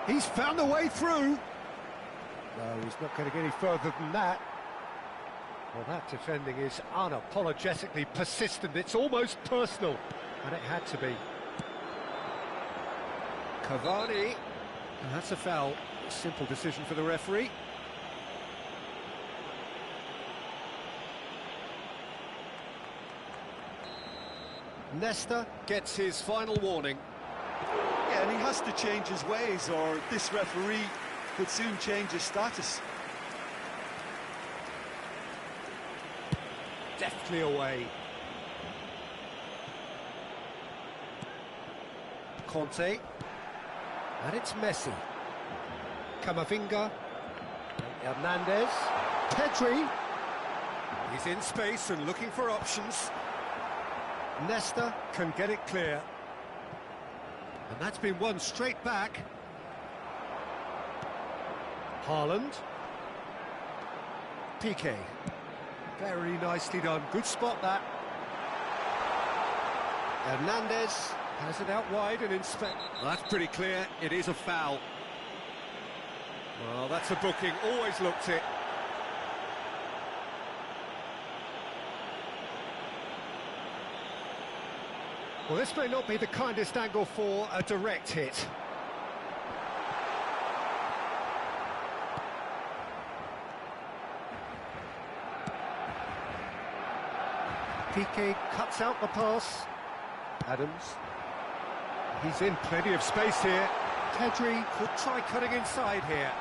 He's found a way through. No, he's not going to get any further than that. Well, that defending is unapologetically persistent. It's almost personal, and it had to be. Cavani, and that's a foul. A simple decision for the referee. Nesta gets his final warning. Yeah, and he has to change his ways, or this referee could soon change his status. Deftly away. Conte. And it's Messi. Camavinga. And Hernandez. Pedri. He's in space and looking for options. Nesta can get it clear. And that's been won straight back. Haaland. Piqué. Very nicely done. Good spot, that. Hernandez has it out wide and inspect. That's pretty clear. It is a foul. Well, that's a booking. Always looked it. Well, this may not be the kindest angle for a direct hit. Piqué cuts out the pass. Adams. He's in plenty of space here. Pedri could try cutting inside here.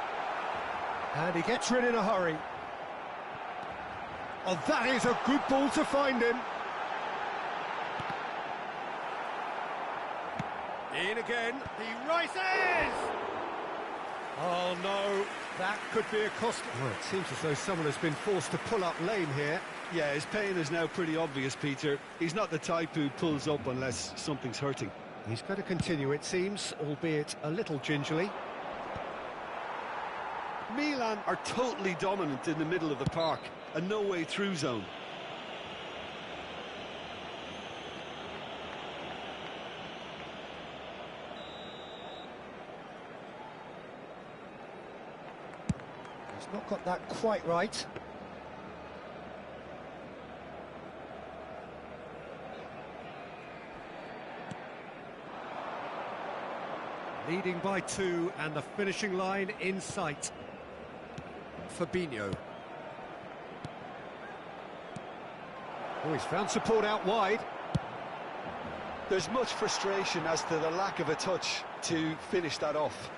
And he gets rid in a hurry. Oh, that is a good ball to find him. In again, he rises! Oh no, that could be a cost. Well, it seems as though someone has been forced to pull up lame here. Yeah, his pain is now pretty obvious, Peter. He's not the type who pulls up unless something's hurting. He's going to continue, it seems, albeit a little gingerly. Milan are totally dominant in the middle of the park, a no-way through zone. He's not got that quite right. Leading by 2 and the finishing line in sight. Fabinho. Oh, he's found support out wide. There's much frustration as to the lack of a touch to finish that off.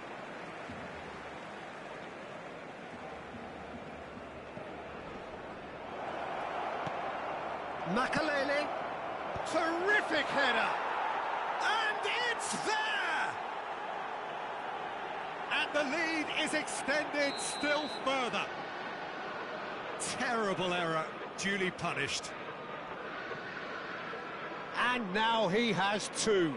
Makalele. Terrific header. And it's there! And the lead is extended still further. Terrible error, duly punished. And now he has 2.